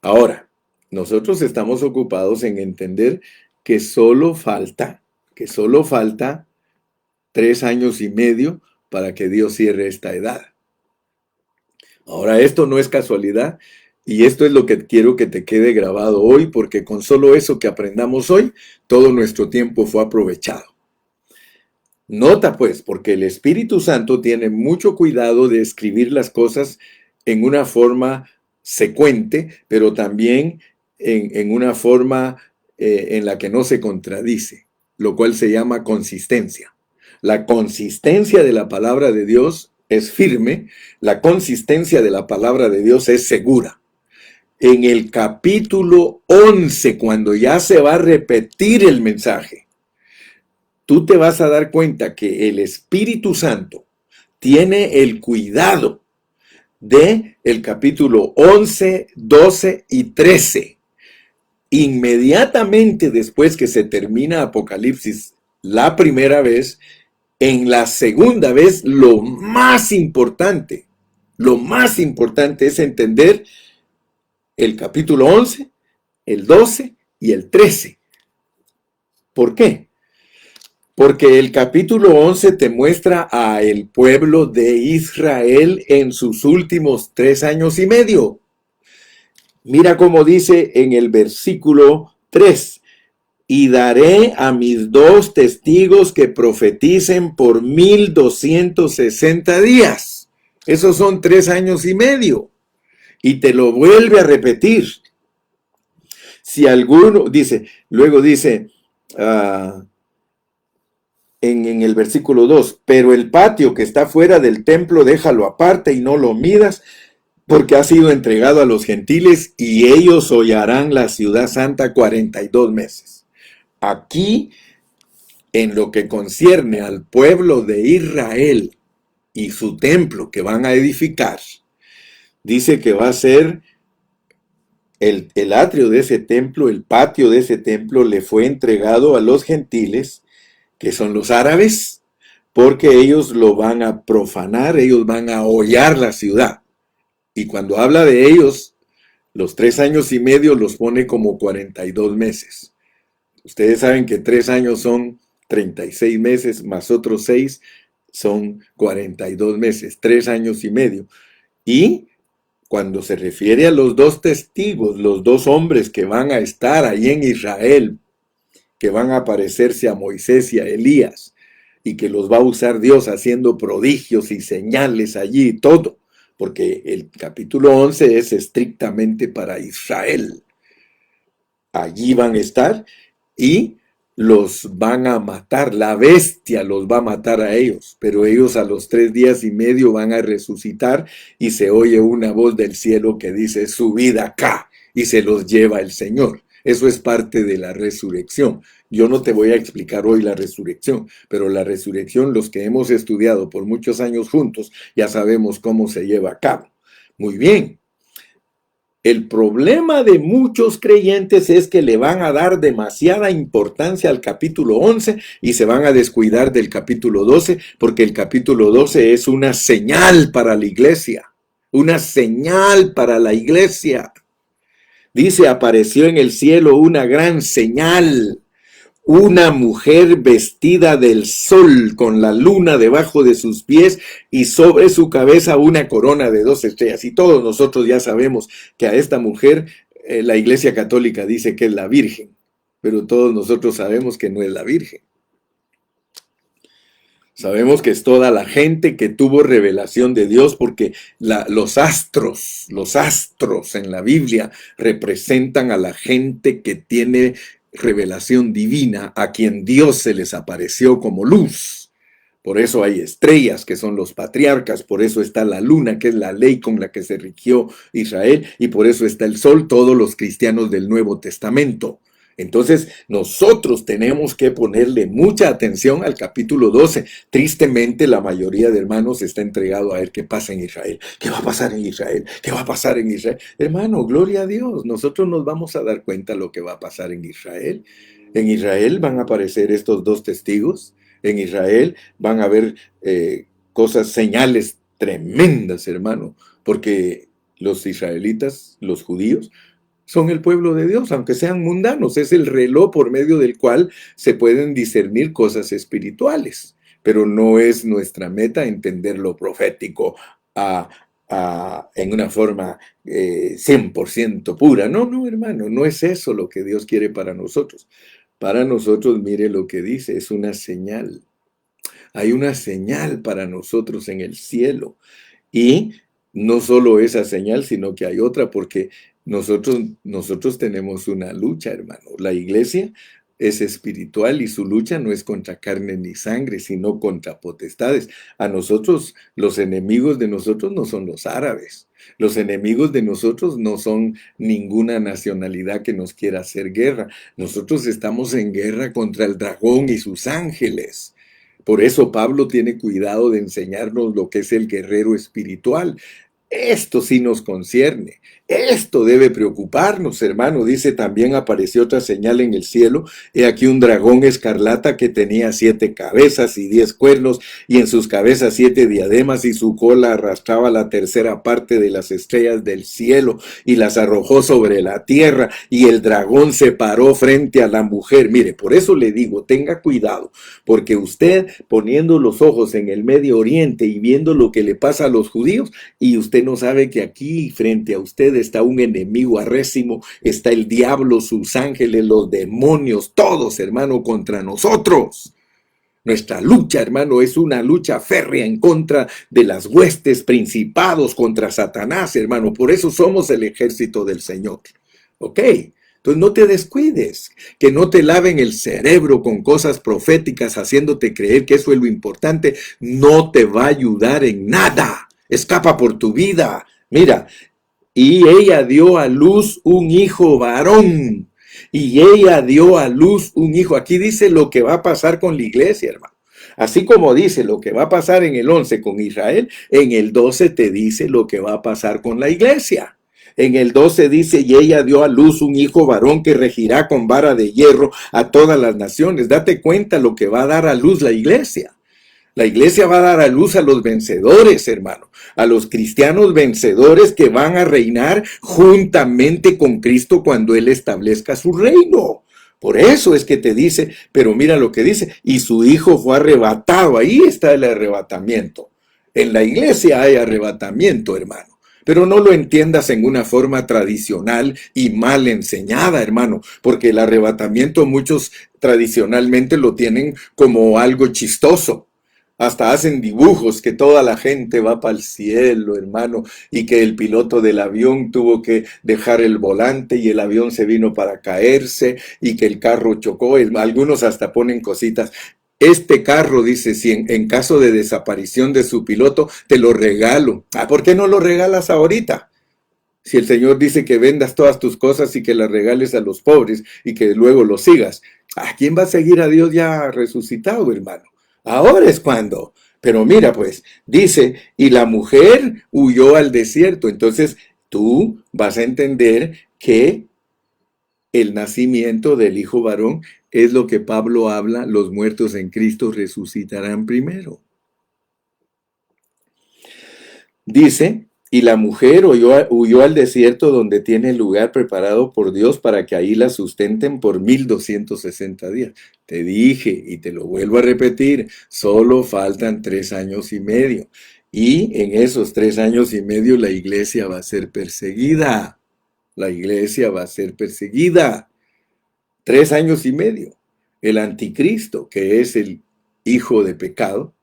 Ahora, nosotros estamos ocupados en entender que solo falta 3 años y medio para que Dios cierre esta edad. Ahora, esto no es casualidad, y esto es lo que quiero que te quede grabado hoy, porque con solo eso que aprendamos hoy, todo nuestro tiempo fue aprovechado. Nota pues, porque el Espíritu Santo tiene mucho cuidado de escribir las cosas en una forma secuente, pero también en una forma en la que no se contradice, lo cual se llama consistencia. La consistencia de la palabra de Dios es firme, la consistencia de la palabra de Dios es segura. en el capítulo 11, cuando ya se va a repetir el mensaje, tú te vas a dar cuenta que el Espíritu Santo tiene el cuidado de el capítulo 11, 12 y 13. Inmediatamente después que se termina Apocalipsis la primera vez, en la segunda vez lo más importante es entender el capítulo 11, el 12 y el 13. ¿Por qué? Porque el capítulo 11 te muestra a el pueblo de Israel en sus últimos 3 años y medio. Mira cómo dice en el versículo 3: y daré a mis 2 testigos que profeticen por 1260 días. Esos son 3 años y medio. Y te lo vuelve a repetir. Si alguno, luego dice, en el versículo 2, pero el patio que está fuera del templo déjalo aparte y no lo midas, porque ha sido entregado a los gentiles y ellos hollarán la ciudad santa 42 meses. Aquí, en lo que concierne al pueblo de Israel y su templo que van a edificar, dice que va a ser el atrio de ese templo, el patio de ese templo le fue entregado a los gentiles, que son los árabes, porque ellos lo van a profanar, ellos van a hollar la ciudad. Y cuando habla de ellos, los 3 años y medio los pone como 42 meses. Ustedes saben que 3 años son 36 meses, más otros 6 son 42 meses, 3 años y medio. Y cuando se refiere a los 2 testigos, los 2 hombres que van a estar ahí en Israel, que van a parecerse a Moisés y a Elías, y que los va a usar Dios haciendo prodigios y señales allí y todo, porque el capítulo 11 es estrictamente para Israel. Allí van a estar y los van a matar, la bestia los va a matar a ellos, pero ellos a los 3 días y medio van a resucitar y se oye una voz del cielo que dice: subid acá, y se los lleva el Señor. Eso es parte de la resurrección. Yo no te voy a explicar hoy la resurrección, pero la resurrección, los que hemos estudiado por muchos años juntos, ya sabemos cómo se lleva a cabo. Muy bien. El problema de muchos creyentes es que le van a dar demasiada importancia al capítulo 11 y se van a descuidar del capítulo 12, porque el capítulo 12 es una señal para la iglesia. Una señal para la iglesia. Dice: apareció en el cielo una gran señal. Una mujer vestida del sol, con la luna debajo de sus pies y sobre su cabeza una corona de 2 estrellas. Y todos nosotros ya sabemos que a esta mujer la Iglesia Católica dice que es la Virgen, pero todos nosotros sabemos que no es la Virgen. Sabemos que es toda la gente que tuvo revelación de Dios, porque los astros en la Biblia representan a la gente que tiene revelación divina, a quien Dios se les apareció como luz. Por eso hay estrellas, que son los patriarcas, por eso está la luna, que es la ley con la que se rigió Israel, y por eso está el sol, todos los cristianos del Nuevo Testamento. Entonces, nosotros tenemos que ponerle mucha atención al capítulo 12. Tristemente, la mayoría de hermanos está entregado a ver qué pasa en Israel. ¿Qué va a pasar en Israel? ¿Qué va a pasar en Israel? Hermano, gloria a Dios. Nosotros nos vamos a dar cuenta de lo que va a pasar en Israel. En Israel van a aparecer estos 2 testigos. En Israel van a haber cosas, señales tremendas, hermano, porque los israelitas, los judíos, son el pueblo de Dios, aunque sean mundanos. Es el reloj por medio del cual se pueden discernir cosas espirituales. Pero no es nuestra meta entender lo profético en una forma 100% pura. No, no, hermano, no es eso lo que Dios quiere para nosotros. Para nosotros, mire lo que dice, es una señal. Hay una señal para nosotros en el cielo. Y no solo esa señal, sino que hay otra, porque nosotros tenemos una lucha, hermano. La iglesia es espiritual y su lucha no es contra carne ni sangre, sino contra potestades. A nosotros, los enemigos de nosotros no son los árabes. Los enemigos de nosotros no son ninguna nacionalidad que nos quiera hacer guerra. Nosotros estamos en guerra contra el dragón y sus ángeles. Por eso Pablo tiene cuidado de enseñarnos lo que es el guerrero espiritual. Esto sí nos concierne. Esto debe preocuparnos, hermano. Dice, también apareció otra señal en el cielo. He aquí un dragón escarlata que tenía 7 cabezas y 10 cuernos, y en sus cabezas 7 diademas, y su cola arrastraba la tercera parte de las estrellas del cielo, y las arrojó sobre la tierra, y el dragón se paró frente a la mujer. Mire, por eso le digo, tenga cuidado, porque usted poniendo los ojos en el Medio Oriente y viendo lo que le pasa a los judíos, y usted no sabe que aquí frente a usted está un enemigo arrésimo, está el diablo, sus ángeles, los demonios, todos, hermano, contra nosotros. Nuestra lucha, hermano, es una lucha férrea en contra de las huestes, principados, contra Satanás, hermano. Por eso somos el ejército del Señor. ¿Ok? Entonces no te descuides, que no te laven el cerebro con cosas proféticas haciéndote creer que eso es lo importante. No te va a ayudar en nada. Escapa por tu vida. Mira, y ella dio a luz un hijo varón. Y ella dio a luz un hijo. Aquí dice lo que va a pasar con la iglesia, hermano. Así como dice lo que va a pasar en el 11 con Israel, en el 12 te dice lo que va a pasar con la iglesia. En el 12 dice, y ella dio a luz un hijo varón que regirá con vara de hierro a todas las naciones. Date cuenta lo que va a dar a luz la iglesia. La iglesia va a dar a luz a los vencedores, hermano, a los cristianos vencedores que van a reinar juntamente con Cristo cuando Él establezca su reino. Por eso es que te dice, pero mira lo que dice, y su hijo fue arrebatado. Ahí está el arrebatamiento. En la iglesia hay arrebatamiento, hermano. Pero no lo entiendas en una forma tradicional y mal enseñada, hermano, porque el arrebatamiento muchos tradicionalmente lo tienen como algo chistoso. Hasta hacen dibujos que toda la gente va para el cielo, hermano, y que el piloto del avión tuvo que dejar el volante y el avión se vino para caerse y que el carro chocó. Algunos hasta ponen cositas. Este carro, dice, si en caso de desaparición de su piloto, te lo regalo. ¿Por qué no lo regalas ahorita? Si el Señor dice que vendas todas tus cosas y que las regales a los pobres y que luego los sigas, ¿a quién va a seguir a Dios ya resucitado, hermano? Ahora es cuando. Pero mira, pues, dice, y la mujer huyó al desierto. Entonces, tú vas a entender que el nacimiento del hijo varón es lo que Pablo habla, los muertos en Cristo resucitarán primero. Dice, y la mujer huyó al desierto donde tiene el lugar preparado por Dios para que ahí la sustenten por 1260 días. Te dije y te lo vuelvo a repetir, solo faltan 3 años y medio. Y en esos 3 años y medio la iglesia va a ser perseguida. La iglesia va a ser perseguida. 3 años y medio. El anticristo, que es el hijo de pecado,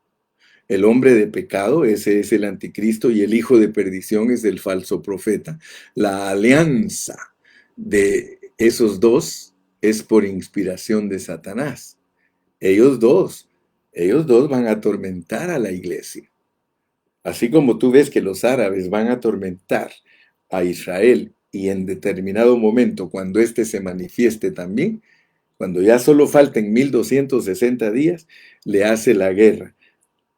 el hombre de pecado, ese es el anticristo, y el hijo de perdición es el falso profeta. La alianza de esos dos es por inspiración de Satanás. Ellos dos van a atormentar a la iglesia. Así como tú ves que los árabes van a atormentar a Israel y en determinado momento, cuando éste se manifieste también, cuando ya solo falten 1260 días, le hace la guerra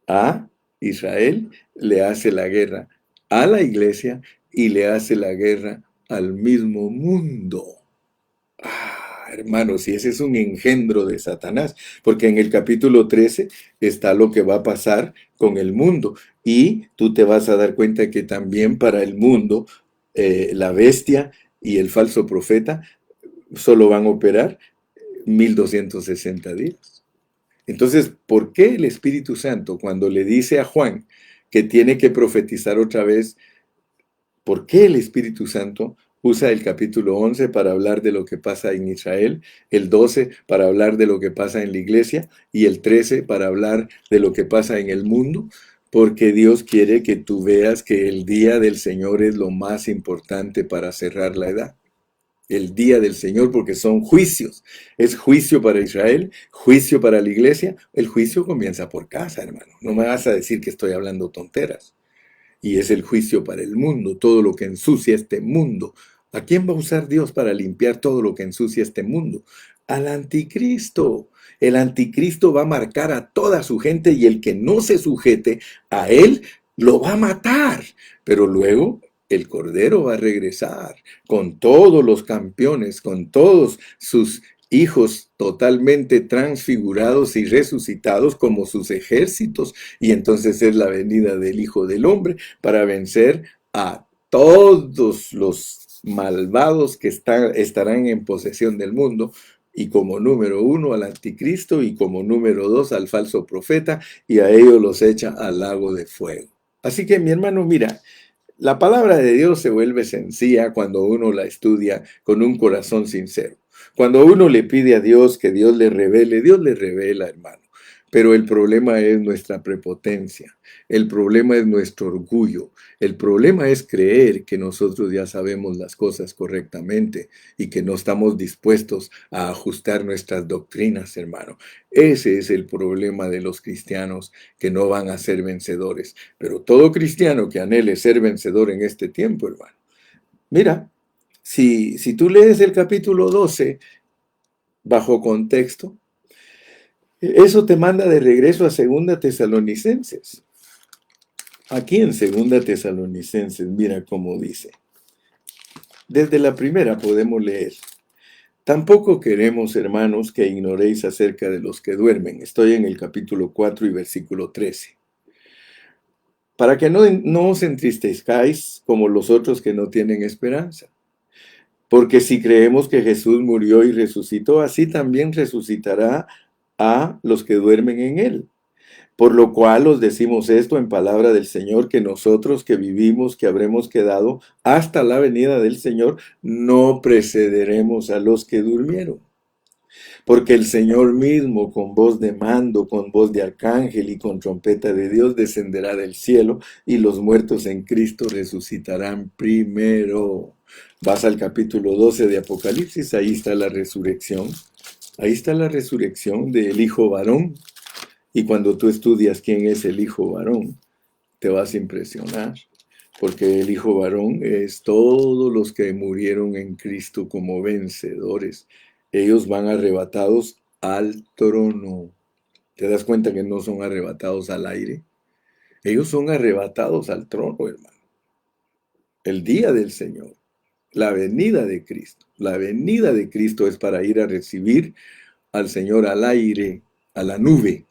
a Israel, le hace la guerra a la iglesia y le hace la guerra al mismo mundo. Hermanos, y ese es un engendro de Satanás, porque en el capítulo 13 está lo que va a pasar con el mundo, y tú te vas a dar cuenta que también para el mundo la bestia y el falso profeta solo van a operar 1260 días. Entonces, ¿por qué el Espíritu Santo, cuando le dice a Juan que tiene que profetizar otra vez, por qué el Espíritu Santo usa el capítulo 11 para hablar de lo que pasa en Israel, el 12 para hablar de lo que pasa en la iglesia y el 13 para hablar de lo que pasa en el mundo? Porque Dios quiere que tú veas que el día del Señor es lo más importante para cerrar la edad. el día del Señor, porque son juicios. Es juicio para Israel, juicio para la iglesia. El juicio comienza por casa, hermano. No me vas a decir que estoy hablando tonteras. Y es el juicio para el mundo, todo lo que ensucia este mundo. ¿A quién va a usar Dios para limpiar todo lo que ensucia este mundo? Al anticristo. El anticristo va a marcar a toda su gente y el que no se sujete a él lo va a matar. Pero luego el Cordero va a regresar con todos los campeones, con todos sus hijos totalmente transfigurados y resucitados como sus ejércitos. Y entonces es la venida del Hijo del Hombre para vencer a todos los malvados que estarán en posesión del mundo, y como número uno al anticristo, y como número dos al falso profeta, y a ellos los echa al lago de fuego. Así que, mi hermano, mira, la palabra de Dios se vuelve sencilla cuando uno la estudia con un corazón sincero. Cuando uno le pide a Dios que Dios le revela, hermano. Pero el problema es nuestra prepotencia, el problema es nuestro orgullo, el problema es creer que nosotros ya sabemos las cosas correctamente y que no estamos dispuestos a ajustar nuestras doctrinas, hermano. Ese es el problema de los cristianos que no van a ser vencedores. Pero todo cristiano que anhele ser vencedor en este tiempo, hermano. Mira, si tú lees el capítulo 12 bajo contexto, eso te manda de regreso a Segunda Tesalonicenses. Aquí en Segunda Tesalonicenses, mira cómo dice. Desde la primera podemos leer. Tampoco queremos, hermanos, que ignoréis acerca de los que duermen. Estoy en el capítulo 4 y versículo 13. Para que no os entristezcáis como los otros que no tienen esperanza. Porque si creemos que Jesús murió y resucitó, así también resucitará a los que duermen en él. Por lo cual os decimos esto en palabra del Señor, que nosotros que vivimos, que habremos quedado hasta la venida del Señor, no precederemos a los que durmieron. Porque el Señor mismo, con voz de mando, con voz de arcángel y con trompeta de Dios, descenderá del cielo, y los muertos en Cristo resucitarán primero. Vas al capítulo 12 de Apocalipsis, ahí está la resurrección. Ahí está la resurrección del Hijo varón. Y cuando tú estudias quién es el Hijo varón, te vas a impresionar. Porque el Hijo varón es todos los que murieron en Cristo como vencedores. Ellos van arrebatados al trono. ¿Te das cuenta que no son arrebatados al aire? Ellos son arrebatados al trono, hermano. El día del Señor, la venida de Cristo. La venida de Cristo es para ir a recibir al Señor al aire, a la nube.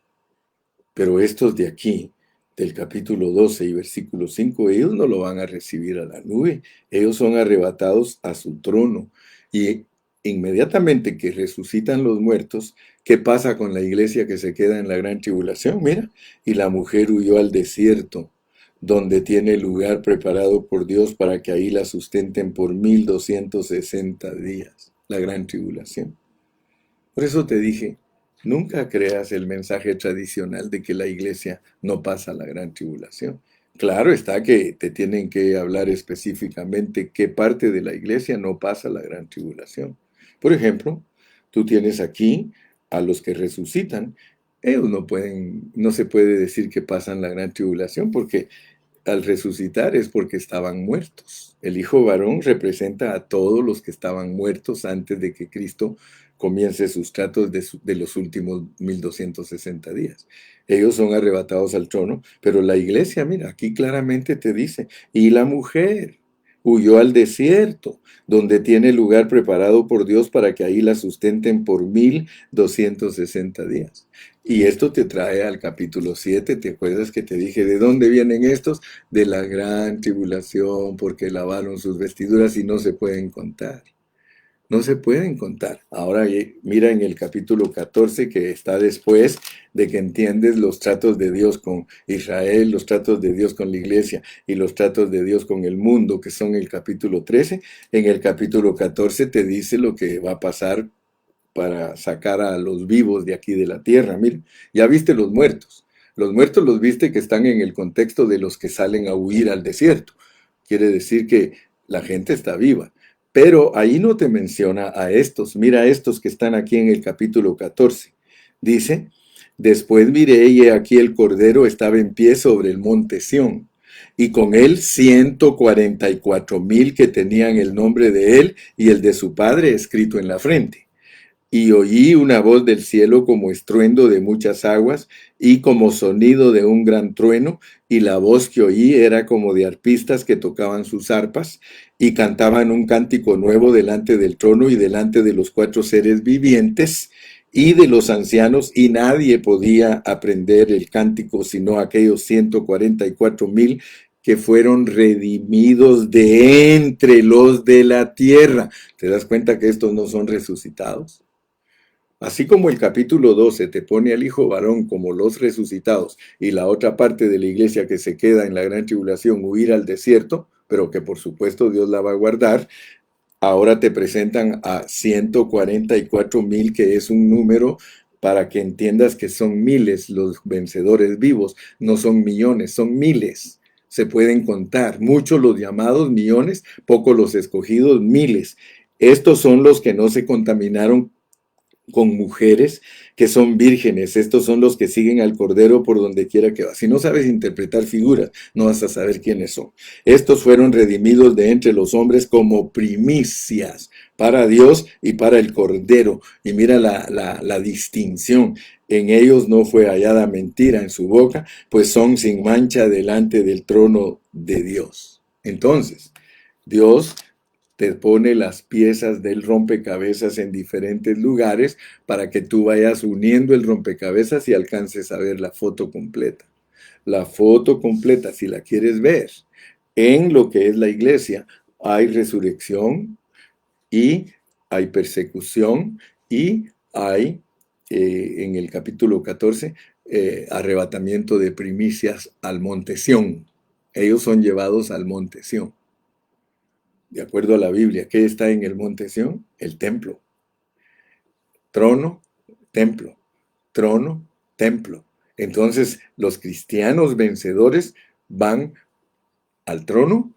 Pero estos de aquí, del capítulo 12 y versículo 5, ellos no lo van a recibir a la nube. Ellos son arrebatados a su trono. Y inmediatamente que resucitan los muertos, ¿qué pasa con la iglesia que se queda en la gran tribulación? Mira, y la mujer huyó al desierto, donde tiene lugar preparado por Dios para que ahí la sustenten por 1260 días, la gran tribulación. Por eso te dije, nunca creas el mensaje tradicional de que la iglesia no pasa la gran tribulación. Claro está que te tienen que hablar específicamente qué parte de la iglesia no pasa la gran tribulación. Por ejemplo, tú tienes aquí a los que resucitan. Ellos no se puede decir que pasan la gran tribulación porque al resucitar es porque estaban muertos. El Hijo varón representa a todos los que estaban muertos antes de que Cristo comience sus tratos de los últimos 1260 días. Ellos son arrebatados al trono, pero la iglesia, mira, aquí claramente te dice, y la mujer huyó al desierto, donde tiene lugar preparado por Dios para que ahí la sustenten por 1260 días. Y esto te trae al capítulo 7, ¿te acuerdas que te dije de dónde vienen estos? De la gran tribulación, porque lavaron sus vestiduras y no se pueden contar. No se pueden contar. Ahora mira en el capítulo 14 que está después de que entiendes los tratos de Dios con Israel, los tratos de Dios con la iglesia y los tratos de Dios con el mundo, que son el capítulo 13. En el capítulo 14 te dice lo que va a pasar para sacar a los vivos de aquí de la tierra. Mira, ya viste los muertos. Los muertos los viste que están en el contexto de los que salen a huir al desierto. Quiere decir que la gente está viva. Pero ahí no te menciona a estos. Mira estos que están aquí en el capítulo 14. Dice, después miré y he aquí el Cordero estaba en pie sobre el monte Sión, y con él 144,000 que tenían el nombre de él y el de su padre escrito en la frente. Y oí una voz del cielo como estruendo de muchas aguas y como sonido de un gran trueno, y la voz que oí era como de arpistas que tocaban sus arpas y cantaban un cántico nuevo delante del trono y delante de los cuatro seres vivientes y de los ancianos, y nadie podía aprender el cántico sino aquellos 144,000 que fueron redimidos de entre los de la tierra. ¿Te das cuenta que estos no son resucitados? Así como el capítulo 12 te pone al hijo varón como los resucitados y la otra parte de la iglesia que se queda en la gran tribulación huir al desierto, pero que por supuesto Dios la va a guardar, ahora te presentan a 144,000, que es un número para que entiendas que son miles los vencedores vivos, no son millones, son miles. Se pueden contar, muchos los llamados millones, pocos los escogidos miles. Estos son los que no se contaminaron con mujeres que son vírgenes. Estos son los que siguen al Cordero por donde quiera que va. Si no sabes interpretar figuras, no vas a saber quiénes son. Estos fueron redimidos de entre los hombres como primicias para Dios y para el Cordero. Y mira la distinción. En ellos no fue hallada mentira en su boca, pues son sin mancha delante del trono de Dios. Entonces, Dios te pone las piezas del rompecabezas en diferentes lugares para que tú vayas uniendo el rompecabezas y alcances a ver la foto completa. La foto completa, si la quieres ver, en lo que es la iglesia, hay resurrección y hay persecución y hay, en el capítulo 14, arrebatamiento de primicias al monte Sión. Ellos son llevados al monte Sión. De acuerdo a la Biblia, ¿qué está en el monte Sión? El templo. Trono, templo. Trono, templo. Entonces, los cristianos vencedores van al trono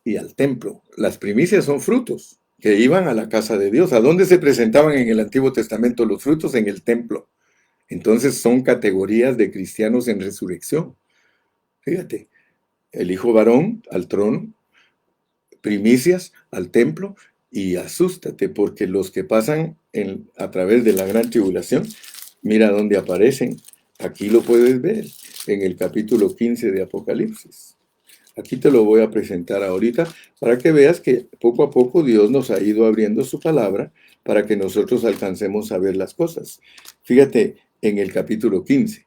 y al templo. Las primicias son frutos que iban a la casa de Dios. ¿A dónde se presentaban en el Antiguo Testamento los frutos? En el templo. Entonces, son categorías de cristianos en resurrección. Fíjate, el hijo varón al trono, primicias al templo, y asústate porque los que pasan a través de la gran tribulación, mira dónde aparecen. Aquí lo puedes ver en el capítulo 15 de Apocalipsis. Aquí te lo voy a presentar ahorita para que veas que poco a poco Dios nos ha ido abriendo su palabra para que nosotros alcancemos a ver las cosas. Fíjate en el capítulo 15.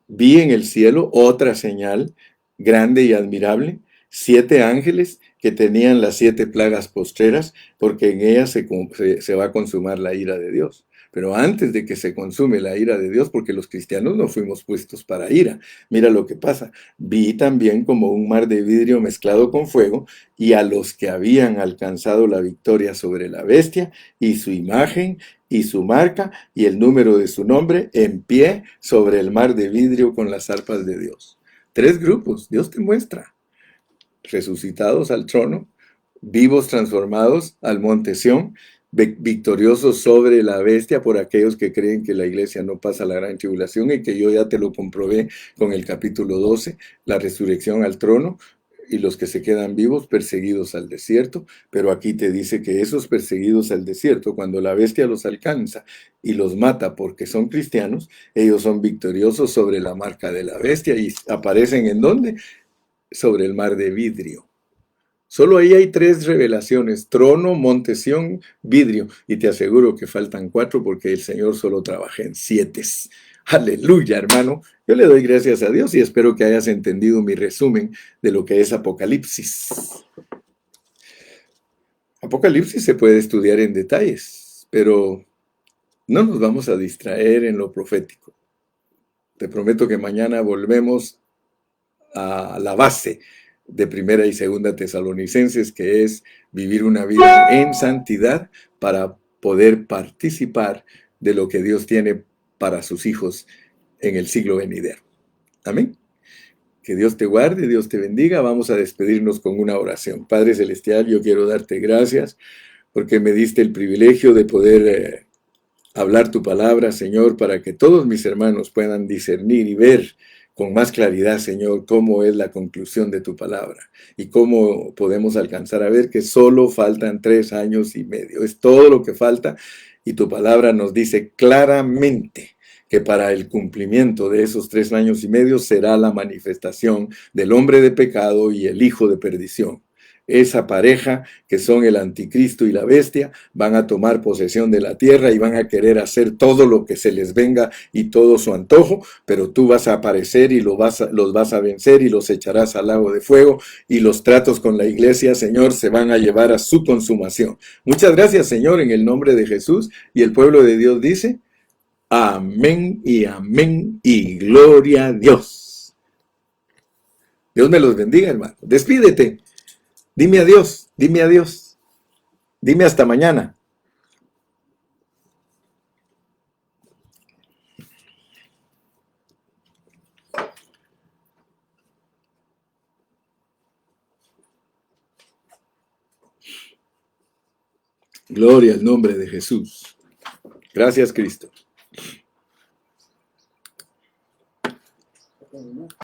Vi en el cielo otra señal grande y admirable, 7 ángeles que tenían las 7 plagas postreras, porque en ellas se va a consumar la ira de Dios. Pero antes de que se consume la ira de Dios, porque los cristianos no fuimos puestos para ira, mira lo que pasa. Vi también como un mar de vidrio mezclado con fuego, y a los que habían alcanzado la victoria sobre la bestia y su imagen y su marca y el número de su nombre, en pie sobre el mar de vidrio con las arpas de Dios. 3 grupos, Dios te muestra. Resucitados al trono, vivos transformados al monte Sión, victoriosos sobre la bestia por aquellos que creen que la iglesia no pasa la gran tribulación, y que yo ya te lo comprobé con el capítulo 12, la resurrección al trono, y los que se quedan vivos perseguidos al desierto. Pero aquí te dice que esos perseguidos al desierto, cuando la bestia los alcanza y los mata porque son cristianos, ellos son victoriosos sobre la marca de la bestia, y aparecen ¿en dónde? Sobre el mar de vidrio. Solo ahí hay 3 revelaciones: trono, monte Sión, vidrio. Y te aseguro que faltan 4 porque el Señor solo trabaja en 7. Aleluya, hermano. Yo le doy gracias a Dios y espero que hayas entendido mi resumen de lo que es Apocalipsis. Apocalipsis se puede estudiar en detalles, pero no nos vamos a distraer en lo profético. Te prometo que mañana volvemos a la base de Primera y Segunda Tesalonicenses, que es vivir una vida en santidad para poder participar de lo que Dios tiene para sus hijos en el siglo venidero. Amén. Que Dios te guarde, Dios te bendiga. Vamos a despedirnos con una oración. Padre Celestial, yo quiero darte gracias porque me diste el privilegio de poder hablar tu palabra, Señor, para que todos mis hermanos puedan discernir y ver con más claridad, Señor, cómo es la conclusión de tu palabra y cómo podemos alcanzar a ver que solo faltan 3 años y medio. Es todo lo que falta y tu palabra nos dice claramente que para el cumplimiento de esos 3 años y medio será la manifestación del hombre de pecado y el hijo de perdición. Esa pareja que son el anticristo y la bestia van a tomar posesión de la tierra y van a querer hacer todo lo que se les venga y todo su antojo, pero tú vas a aparecer y los vas a vencer y los echarás al lago de fuego, y los tratos con la iglesia, Señor, se van a llevar a su consumación. Muchas gracias, Señor, en el nombre de Jesús. Y el pueblo de Dios dice, amén y gloria a Dios. Dios me los bendiga, hermano. Despídete. Dime adiós, dime adiós. Dime hasta mañana. Gloria al nombre de Jesús. Gracias, Cristo.